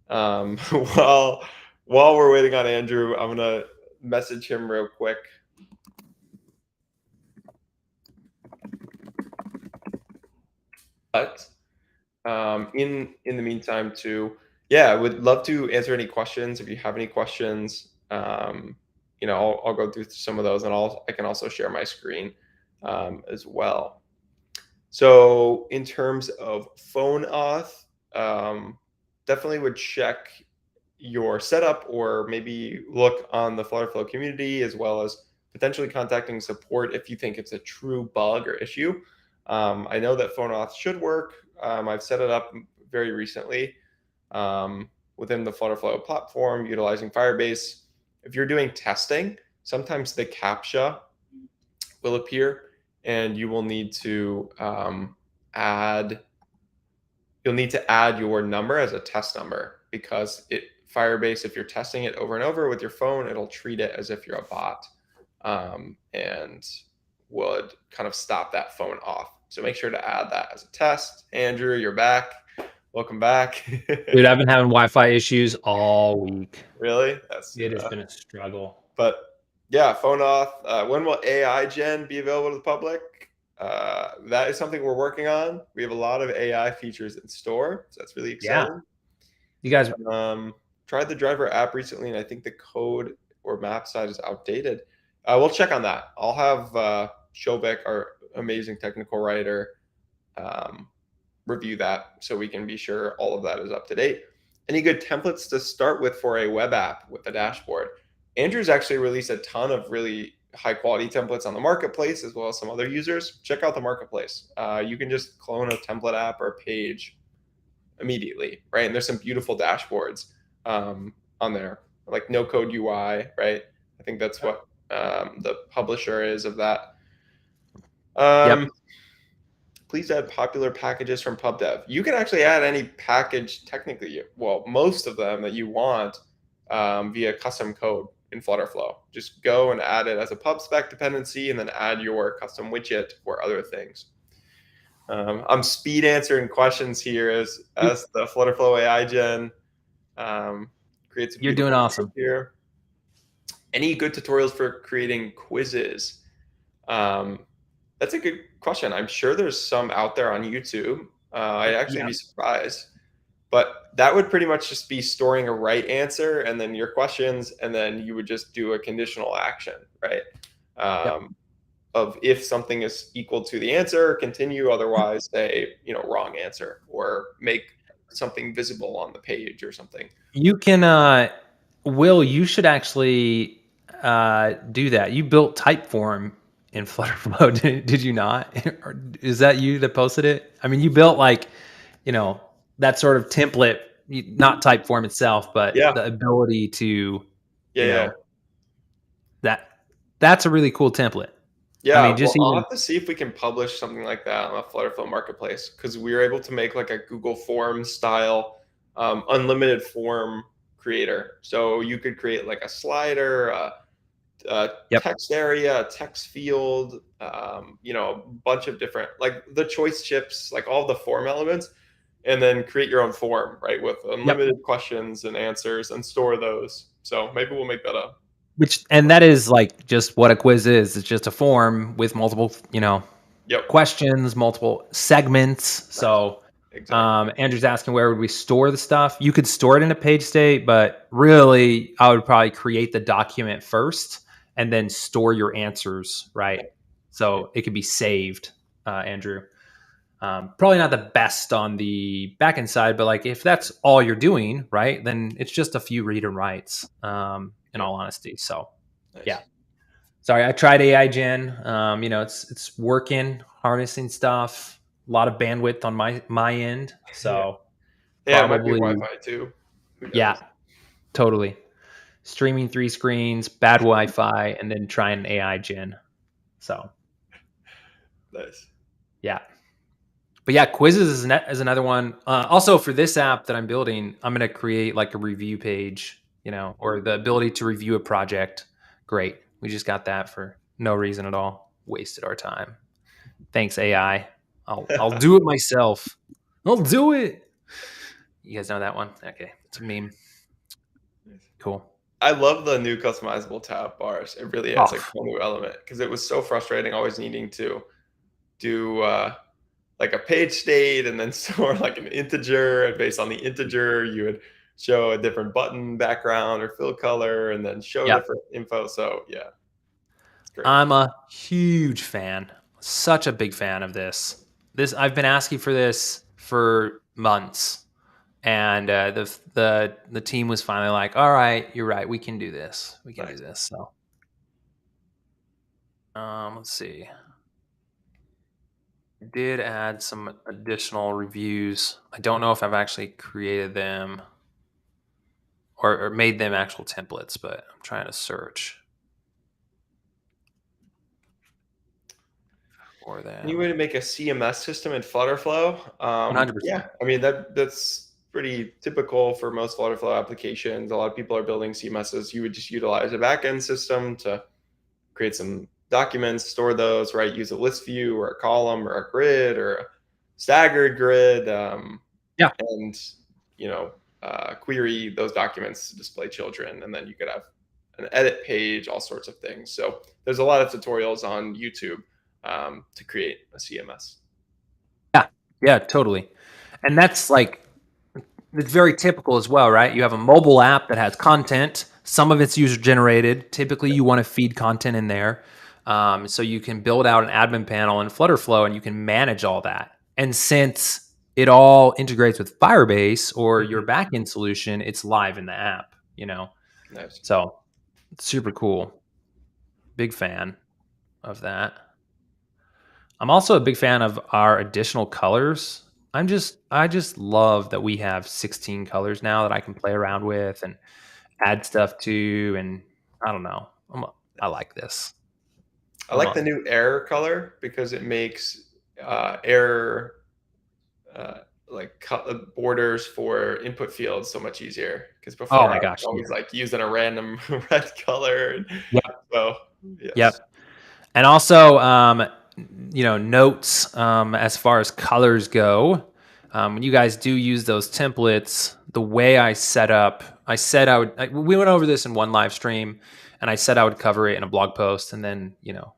Speaker 1: Um, while while we're waiting on Andrew, I'm gonna message him real quick. But in the meantime, too, yeah, I would love to answer any questions. If you have any questions, I'll go through some of those, and I can also share my screen as well. So in terms of phone auth, definitely would check your setup or maybe look on the FlutterFlow community as well as potentially contacting support if you think it's a true bug or issue. I know that phone auth should work. I've set it up very recently within the FlutterFlow platform utilizing Firebase. If you're doing testing, sometimes the CAPTCHA will appear and you will need to add your number as a test number because Firebase, if you're testing it over and over with your phone, it'll treat it as if you're a bot and would kind of stop that phone off. So make sure to add that as a test. Andrew, you're back. Welcome back.
Speaker 2: Dude, I've been having Wi-Fi issues all week.
Speaker 1: Really? That's
Speaker 2: It has been a struggle.
Speaker 1: but yeah, phone auth. When will AI Gen be available to the public? that is something we're working on. We have a lot of AI features in store, so that's really
Speaker 2: Yeah.
Speaker 1: exciting.
Speaker 2: You guys,
Speaker 1: Tried the driver app recently, and I think the code or map side is outdated. We'll check on that. I'll have Shovik, our amazing technical writer, um, review that so we can be sure all of that is up to date. Any good templates to start with for a web app with a dashboard? Andrew's actually released a ton of really high quality templates on the marketplace as well as some other users. Check out the marketplace. You can just clone a template app or a page immediately, right? And there's some beautiful dashboards on there, like no code UI, right? I think that's what the publisher is of that.
Speaker 2: yep.
Speaker 1: Please add popular packages from PubDev. You can actually add any package technically, well, most of them that you want via custom code in FlutterFlow. Just go and add it as a pub spec dependency and then add your custom widget or other things. I'm speed answering questions here as the FlutterFlow AI Gen creates a
Speaker 2: You're doing
Speaker 1: beautiful
Speaker 2: awesome.
Speaker 1: here. Any good tutorials for creating quizzes? That's a good question. I'm sure there's some out there on YouTube. I'd actually
Speaker 2: Yeah.
Speaker 1: be surprised. But that would pretty much just be storing a right answer and then your questions, and then you would just do a conditional action, right?
Speaker 2: Yep.
Speaker 1: Of if something is equal to the answer, continue, otherwise say, wrong answer, or make something visible on the page or something.
Speaker 2: You can, Will, you should actually do that. You built Typeform in FlutterFlow, did you not? Or is that you that posted it? I mean, you built like, that sort of template, not Typeform itself, but
Speaker 1: Yeah.
Speaker 2: the ability to,
Speaker 1: Yeah.
Speaker 2: you
Speaker 1: Yeah.
Speaker 2: know, that that's a really cool template. I
Speaker 1: Yeah,
Speaker 2: mean,
Speaker 1: well,
Speaker 2: just
Speaker 1: I'll
Speaker 2: even,
Speaker 1: have to see if we can publish something like that on the Flutterflow marketplace because we were able to make like a Google Forms style unlimited form creator. So you could create like a slider, a
Speaker 2: yep,
Speaker 1: text area, a text field, a bunch of different like the choice chips, like all the form elements, and then create your own form, right, with
Speaker 2: yep.
Speaker 1: unlimited questions and answers and store those. So maybe we'll make that up.
Speaker 2: And that is like just what a quiz is. It's just a form with multiple,
Speaker 1: Yep.
Speaker 2: questions, multiple segments.
Speaker 1: Nice.
Speaker 2: So,
Speaker 1: Exactly.
Speaker 2: Andrew's asking where would we store the stuff? You could store it in a page state, but really, I would probably create the document first and then store your answers, right? So it could be saved, Andrew. Probably not the best on the backend side, but like if that's all you're doing, right, then it's just a few read and writes, in
Speaker 1: Yep.
Speaker 2: all honesty. So, yeah.
Speaker 1: Nice.
Speaker 2: Sorry, I tried AI Gen. It's working, harnessing stuff. A lot of bandwidth on my end.
Speaker 1: Yeah.
Speaker 2: So
Speaker 1: Yeah, it might be
Speaker 2: probably,
Speaker 1: Wi-Fi too. Who
Speaker 2: yeah,
Speaker 1: knows?
Speaker 2: totally. Streaming 3 screens, bad Wi-Fi, and then trying an AI Gen. So
Speaker 1: Nice.
Speaker 2: yeah. But yeah, quizzes is another one. Also, for this app that I'm building, I'm going to create like a review page, or the ability to review a project. Great. We just got that for no reason at all. Wasted our time. Thanks, AI. I'll do it myself. I'll do it. You guys know that one? Okay, it's a meme. Cool.
Speaker 1: I love the new customizable tab bars. It really
Speaker 2: Oh,
Speaker 1: adds like a whole new element because it was so frustrating always needing to do like a page state and then store like an integer, and based on the integer you would show a different button background or fill color and then show
Speaker 2: yep.
Speaker 1: different info. So yeah, it's great.
Speaker 2: I'm a huge fan. Such a big fan of this. I've been asking for this for months, and the team was finally like, "All right, you're right. We can do this. We can do
Speaker 1: Nice.
Speaker 2: this." So, let's see. I did add some additional reviews. I don't know if I've actually created them or made them actual templates, but I'm trying to search for
Speaker 1: Any
Speaker 2: them.
Speaker 1: way to make a CMS system in FlutterFlow?
Speaker 2: 100%.
Speaker 1: Yeah, I mean that's pretty typical for most FlutterFlow applications. A lot of people are building CMSs. You would just utilize a backend system to create some documents, store those, right? Use a list view or a column or a grid or a staggered grid,
Speaker 2: Yeah.
Speaker 1: and query those documents to display children, and then you could have an edit page, all sorts of things. So there's a lot of tutorials on YouTube. to create a CMS.
Speaker 2: Yeah, yeah, totally. And that's like it's very typical as well, right? You have a mobile app that has content. Some of it's user generated. Typically, you want to feed content in there. So you can build out an admin panel in FlutterFlow and you can manage all that. And since it all integrates with Firebase or your
Speaker 1: Mhm.
Speaker 2: backend solution, it's live in the app, you know?
Speaker 1: Nice.
Speaker 2: So it's super cool. Big fan of that. I'm also a big fan of our additional colors. I just love that we have 16 colors now that I can play around with and add stuff to, and I don't know. I like this.
Speaker 1: I
Speaker 2: I'm
Speaker 1: like
Speaker 2: a,
Speaker 1: the new error color because it makes error uh, borders for input fields so much easier. Because
Speaker 2: oh
Speaker 1: before
Speaker 2: my
Speaker 1: I was
Speaker 2: gosh, yeah.
Speaker 1: always like using a random red color. And
Speaker 2: Yep,
Speaker 1: so yes,
Speaker 2: yep. And also, notes as far as colors go. When you guys do use those templates, the way I said we went over this in one live stream, and I said I would cover it in a blog post. And then,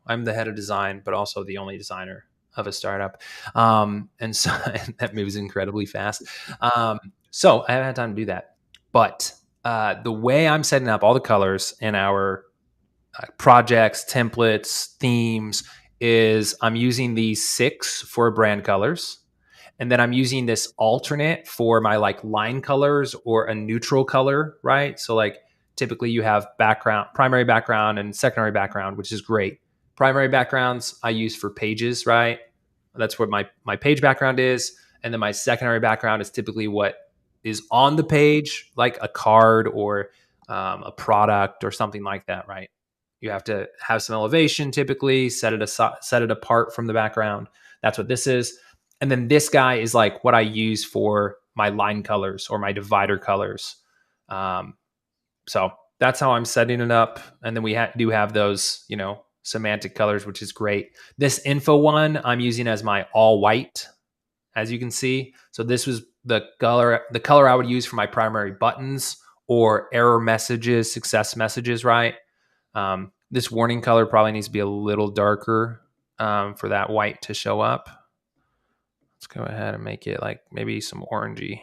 Speaker 2: I'm the head of design, but also the only designer of a startup. And so and that moves incredibly fast. So I haven't had time to do that. But the way I'm setting up all the colors in our projects, templates, themes is I'm using these 6 for brand colors. And then I'm using this alternate for my like line colors or a neutral color, right? So like typically you have primary background and secondary background, which is great. Primary backgrounds I use for pages, right? That's what my page background is. And then my secondary background is typically what is on the page, like a card or a product or something like that, right? You have to have some elevation typically, set it apart from the background. That's what this is. And then this guy is like what I use for my line colors or my divider colors. Um, so that's how I'm setting it up. And then we do have those, semantic colors, which is great. This info one I'm using as my all white, as you can see. So this was the color I would use for my primary buttons or error messages, success messages, right? This warning color probably needs to be a little darker for that white to show up. Let's go ahead and make it like maybe some orangey.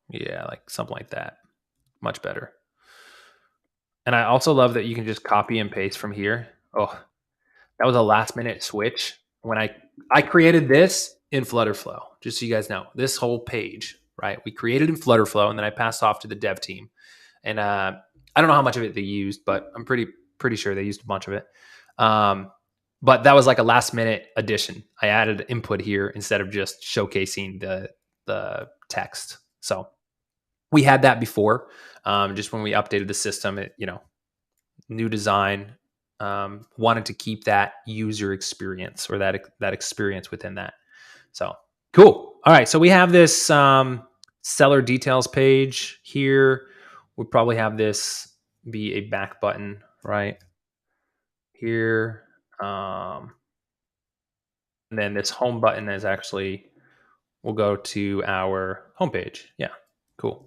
Speaker 2: Yeah, like something like that. Much better. And I also love that you can just copy and paste from here. Oh, that was a last minute switch when I created this in FlutterFlow. Just so you guys know, this whole page, right? We created in FlutterFlow, and then I passed off to the dev team. And I don't know how much of it they used, but I'm pretty sure they used a bunch of it. But that was like a last minute addition. I added input here instead of just showcasing the text. So we had that before. Just when we updated the system, new design. Wanted to keep that user experience or that experience within that. So cool. All right, so we have this seller details page here. We probably have this be a back button right here, and then this home button is actually we'll go to our homepage. Yeah, cool.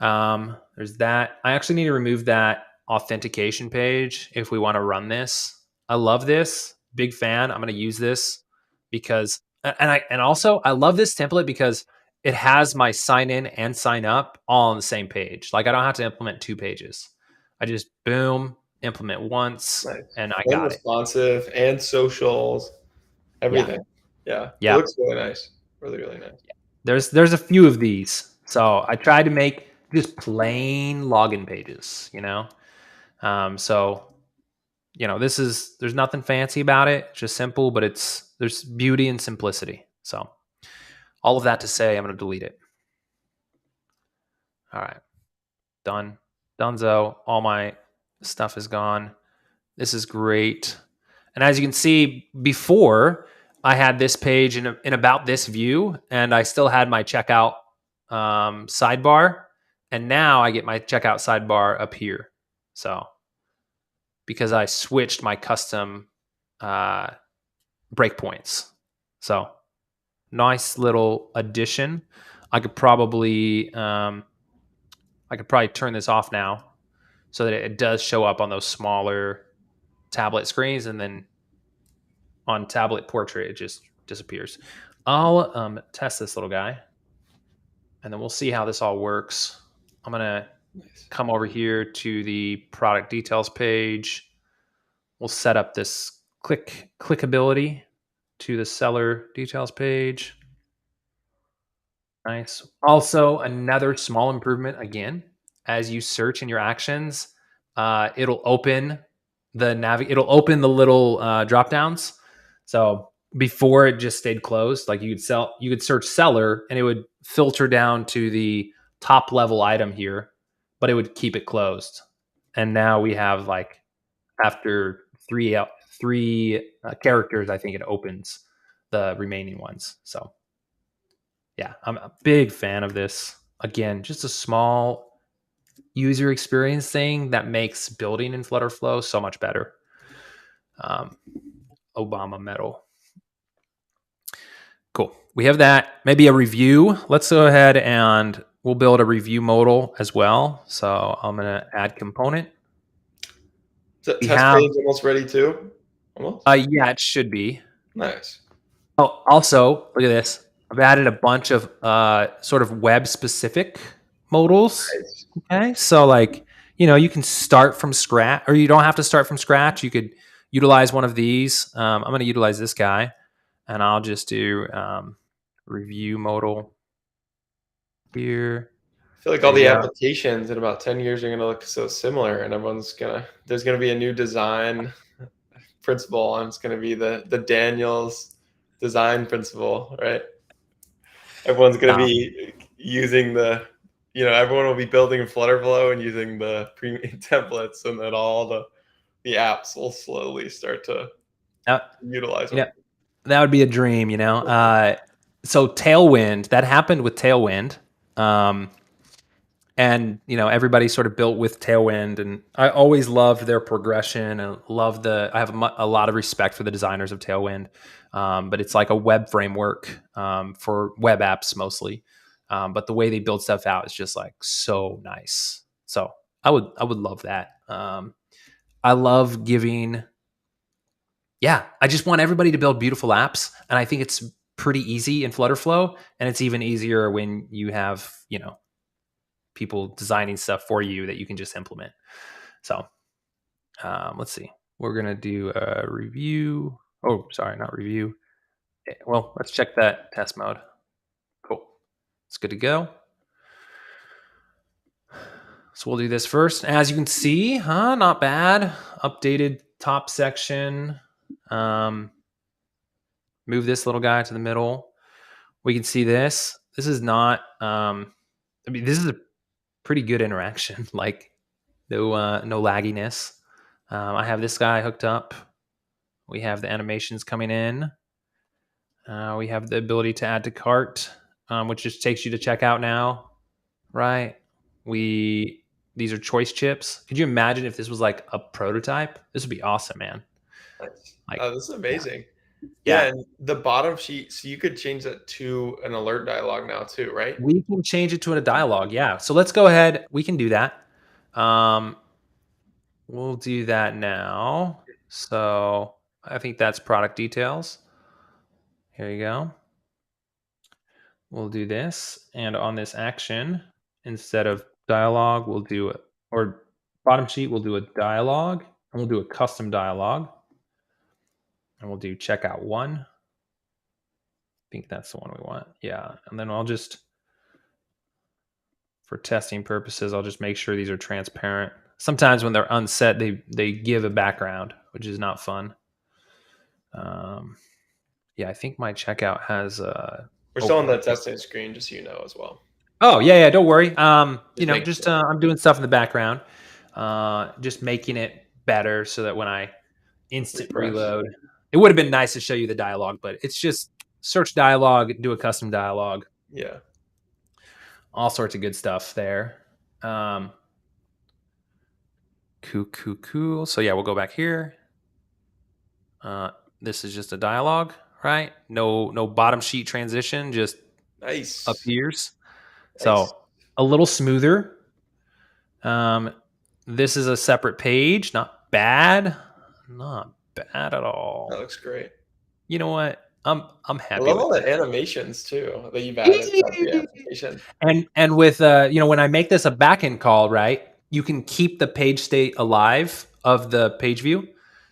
Speaker 2: There's that. I actually need to remove that authentication page if we want to run this. I love this. Big fan. I'm going to use this because and also I love this template because it has my sign in and sign up all on the same page. Like I don't have to implement 2 pages. I just boom, implement once
Speaker 1: nice
Speaker 2: and I
Speaker 1: and
Speaker 2: got it.
Speaker 1: responsive and socials,
Speaker 2: Yeah.
Speaker 1: everything. Yeah, it
Speaker 2: Yeah.
Speaker 1: looks really nice. Really, really nice.
Speaker 2: There's a few of these. So I tried to make just plain login pages, so there's nothing fancy about it. It's just simple, but there's beauty and simplicity. So all of that to say, I'm going to delete it. All right, done. Dunzo. All my stuff is gone. This is great. And as you can see, before I had this page in about this view, and I still had my checkout sidebar, and now I get my checkout sidebar up here. So because I switched my custom uh, breakpoints. So nice little addition. I could probably turn this off now so that it does show up on those smaller tablet screens, and then on tablet portrait, it just disappears. I'll test this little guy, and then we'll see how this all works. I'm gonna
Speaker 1: Nice.
Speaker 2: come over here to the product details page. We'll set up this clickability to the seller details page. Nice. Also, another small improvement again, as you search in your actions, it'll open it'll open the little drop downs. So before it just stayed closed, like you could search seller and it would filter down to the top level item here, but it would keep it closed. And now we have like after three characters, I think it opens the remaining ones. So yeah, I'm a big fan of this. Again, just a small user experience thing that makes building in FlutterFlow so much better. Obama medal. Cool. We have that. Maybe a review. Let's go ahead and we'll build a review modal as well. So I'm going to add component.
Speaker 1: Is that
Speaker 2: We
Speaker 1: test
Speaker 2: have,
Speaker 1: page almost ready too? Almost?
Speaker 2: yeah, it should be.
Speaker 1: Nice.
Speaker 2: Oh, also, look at this. I've added a bunch of sort of web specific modals.
Speaker 1: Nice.
Speaker 2: Okay. So, like, you can start from scratch, or you don't have to start from scratch. You could utilize one of these. I'm going to utilize this guy, and I'll just do review modal here.
Speaker 1: I feel like
Speaker 2: There
Speaker 1: all
Speaker 2: you
Speaker 1: the
Speaker 2: go.
Speaker 1: applications in about 10 years are going to look so similar, and there's going to be a new design principle, and it's going to be the Daniels design principle, right? Everyone's going to
Speaker 2: No,
Speaker 1: be using everyone will be building in FlutterFlow and using the premium templates, and then all the apps will slowly start to utilize them.
Speaker 2: yeah, that would be a dream, So Tailwind, that happened with Tailwind. And everybody sort of built with Tailwind, and I always loved their progression and I have a lot of respect for the designers of Tailwind. But it's like a web framework for web apps mostly. But the way they build stuff out is just like so nice. So I would love that. I love giving. Yeah, I just want everybody to build beautiful apps, and I think it's pretty easy in FlutterFlow, and it's even easier when you have people designing stuff for you that you can just implement. So let's see. We're going to do a review. Oh, sorry, not review. Well, let's check that test mode. Cool. It's good to go. So we'll do this first. As you can see, not bad. Updated top section. Move this little guy to the middle. We can see this. This is not, this is a pretty good interaction. Like no lagginess. I have this guy hooked up. We have the animations coming in. We have the ability to add to cart, which just takes you to checkout now, right? These are choice chips. Could you imagine if this was like a prototype? This would be awesome, man.
Speaker 1: Nice.
Speaker 2: Like,
Speaker 1: Oh, this is amazing. Yeah,
Speaker 2: yeah,
Speaker 1: and the bottom sheet, so you could change that to an alert dialog now too, right?
Speaker 2: we can change it to a dialogue. Yeah. So let's go ahead. We can do that. We'll do that now. So I think that's product details. Here you go. We'll do this. And on this action, instead of dialogue, we'll do it, or bottom sheet, we'll do a dialogue, and we'll do a custom dialogue. And we'll do checkout one. I think that's the one we want. Yeah. And then I'll just, for testing purposes, I'll just make sure these are transparent. Sometimes when they're unset, they give a background, which is not fun. Yeah, I think my checkout has
Speaker 1: We're still on the testing screen, just so you know as well.
Speaker 2: Oh yeah, don't worry. I'm doing stuff in the background, just making it better so that when I instant
Speaker 1: Refresh.
Speaker 2: reload, it would have been nice to show you the dialogue, but it's just search dialogue, do a custom dialogue.
Speaker 1: Yeah.
Speaker 2: All sorts of good stuff there. Cool. So yeah, we'll go back here. This is just a dialogue, right? No bottom sheet transition, just
Speaker 1: Nice.
Speaker 2: appears.
Speaker 1: Nice.
Speaker 2: So a little smoother. This is a separate page. Not bad at all.
Speaker 1: That looks great.
Speaker 2: you know what? I'm
Speaker 1: I
Speaker 2: happy
Speaker 1: love all
Speaker 2: with
Speaker 1: the
Speaker 2: this.
Speaker 1: animations too that you've added throughout the application.
Speaker 2: And with when I make this a backend call, right, you can keep the page state alive of the page view.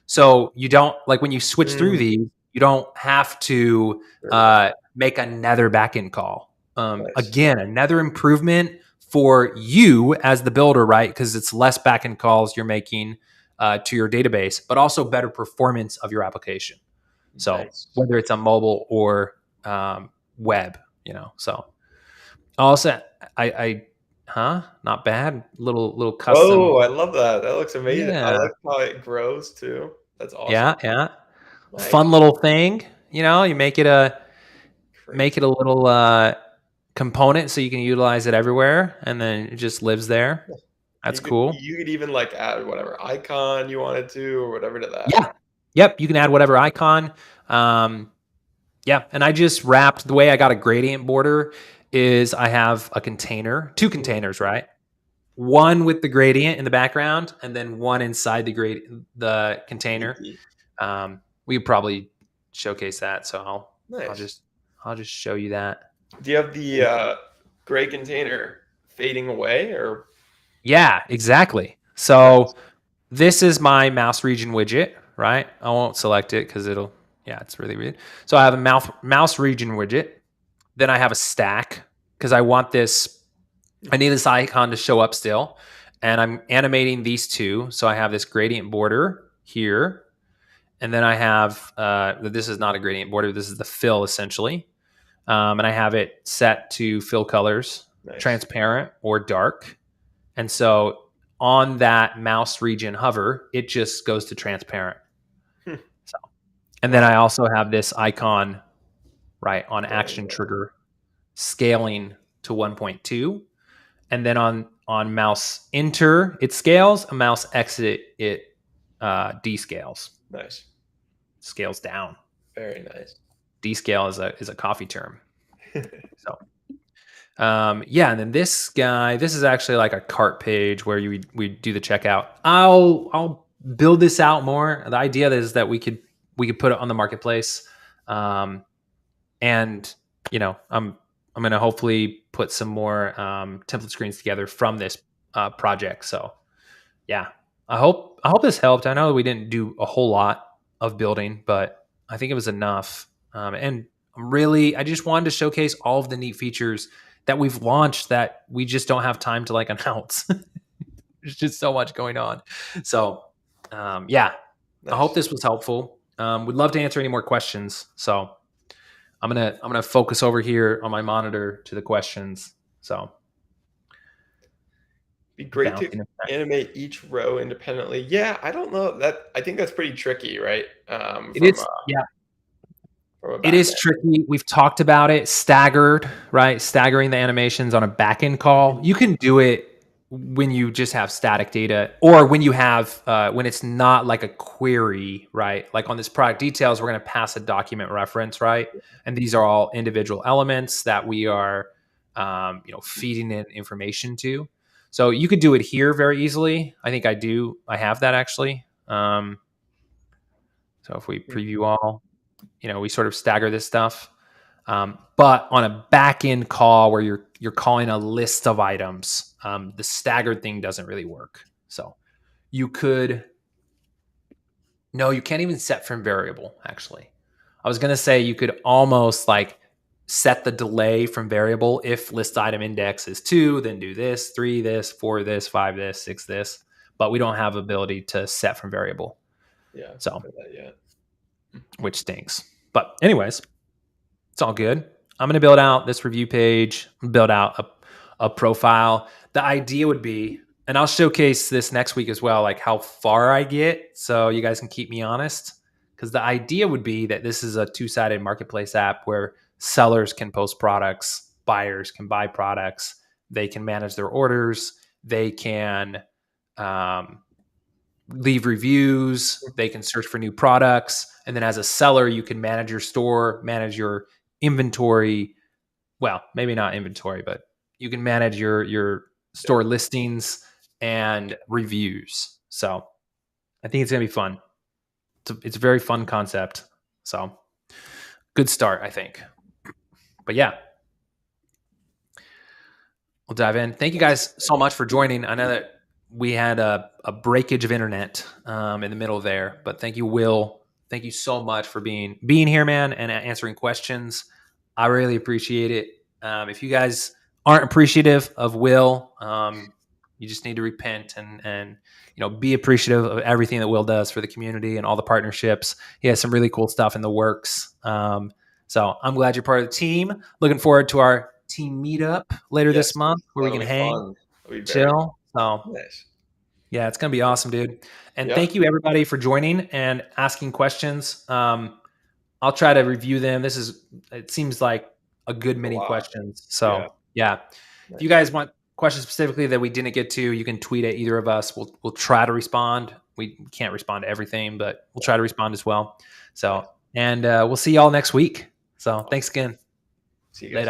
Speaker 2: So you don't, like, when you switch through
Speaker 1: Mm,
Speaker 2: these, you don't have to
Speaker 1: very nice.
Speaker 2: make another backend call.
Speaker 1: Nice.
Speaker 2: Again, another improvement for you as the builder, right? Because it's less backend calls you're making to your database, but also better performance of your application. So
Speaker 1: Nice.
Speaker 2: whether it's on mobile or web, so also, not bad. Little custom.
Speaker 1: Oh, I love that. That looks amazing. I
Speaker 2: Yeah,
Speaker 1: like how it grows too. That's awesome.
Speaker 2: yeah, yeah.
Speaker 1: Nice.
Speaker 2: Fun little thing. You make it a
Speaker 1: Crazy.
Speaker 2: little component so you can utilize it everywhere, and then it just lives there. That's
Speaker 1: You could
Speaker 2: cool.
Speaker 1: you could even like add whatever icon you wanted to or whatever to that.
Speaker 2: Yeah. Yep. You can add whatever icon. Um, yeah, and I just wrapped the way I got a gradient border is I have a container, two
Speaker 1: Mm,
Speaker 2: containers, right? One with the gradient in the background, and then one inside the container.
Speaker 1: easy.
Speaker 2: We could probably showcase that, so I'll
Speaker 1: Nice.
Speaker 2: just I'll just show you that.
Speaker 1: Do you have the gray container fading away or
Speaker 2: Yeah, exactly.
Speaker 1: nice?
Speaker 2: So this is my mouse region widget, right? I won't select it because yeah, it's really weird. So I have a mouse region widget. Then I have a stack because I need this icon to show up still. And I'm animating these two. So I have this gradient border here. And then I have, this is not a gradient border. This is the fill essentially. And I have it set to fill colors,
Speaker 1: Nice.
Speaker 2: transparent or dark. And so on that mouse region hover, it just goes to transparent.
Speaker 1: Hmm.
Speaker 2: So, and then
Speaker 1: Wow.
Speaker 2: I also have this icon right on
Speaker 1: Very
Speaker 2: action
Speaker 1: nice.
Speaker 2: trigger scaling to 1.2. And then on mouse enter, it scales. A mouse exit, it descales,
Speaker 1: Nice.
Speaker 2: scales down.
Speaker 1: Very nice.
Speaker 2: Descale is a coffee term. So yeah, and then this guy, this is actually like a cart page where we do the checkout. I'll build this out more. The idea is that we could put it on the marketplace, and I'm gonna hopefully put some more template screens together from this project. So yeah, I hope this helped. I know we didn't do a whole lot of building, but I think it was enough. And I just wanted to showcase all of the neat features that we've launched that we just don't have time to like announce. There's just so much going on. So yeah, I hope
Speaker 1: Nice.
Speaker 2: this was helpful. Would love to answer any more questions. So I'm gonna focus over here on my monitor to the questions. So
Speaker 1: Be great to
Speaker 2: bouncing.
Speaker 1: animate each row independently. Yeah, I don't know that. I think that's pretty tricky, right?
Speaker 2: It is, yeah.
Speaker 1: From a
Speaker 2: It
Speaker 1: back
Speaker 2: is tricky. We've talked about it. Staggered, right? Staggering the animations on a backend call.
Speaker 1: end.
Speaker 2: You can do it when you just have static data, or when you have when it's not like a query, right? Like on this product details, we're going to pass a document reference, right? And these are all individual elements that we are, feeding in information to. So you could do it here very easily. I think I do. I have that actually. So if we preview all, we sort of stagger this stuff. But on a back end call where you're calling a list of items, the staggered thing doesn't really work. So you could no, you can't even set from variable. Actually, I was gonna say you could almost like set the delay from variable. If list item index is 2, then do this, 3 this, 4 this, 5 this, 6 this. But we don't have ability to set from variable.
Speaker 1: Yeah,
Speaker 2: So
Speaker 1: for that yet.
Speaker 2: which stinks. But anyways, it's all good. I'm going to build out this review page, build out a profile. The idea would be, and I'll showcase this next week as well, like how far I get so you guys can keep me honest. Because the idea would be that this is a two-sided marketplace app where sellers can post products, buyers can buy products, they can manage their orders, they can um, leave reviews, they can search for new products, and then as a seller you can manage your store, manage your inventory. Well, maybe not inventory, but you can manage your
Speaker 1: Yeah.
Speaker 2: store listings and reviews. So I think it's gonna be fun. It's a very fun concept. So good start, I think. But yeah, we'll dive in. Thank you guys so much for joining. I know that we had a breakage of internet in the middle there, but thank you, Will. Thank you so much for being here, man, and answering questions. I really appreciate it. If you guys aren't appreciative of Will, you just need to repent and be appreciative of everything that Will does for the community and all the partnerships. He has some really cool stuff in the works. So I'm glad you're part of the team. Looking forward to our team meetup later this month where we can hang, chill. So
Speaker 1: nice.
Speaker 2: Yeah, it's gonna be awesome, dude. And
Speaker 1: Yeah.
Speaker 2: thank you everybody for joining and asking questions. I'll try to review them. It seems like a good many questions. So yeah.
Speaker 1: Nice.
Speaker 2: If you guys want questions specifically that we didn't get to, you can tweet at either of us. We'll try to respond. We can't respond to everything, but we'll try to respond as well. So, and we'll see y'all next week. So thanks again.
Speaker 1: See you guys.
Speaker 2: Later.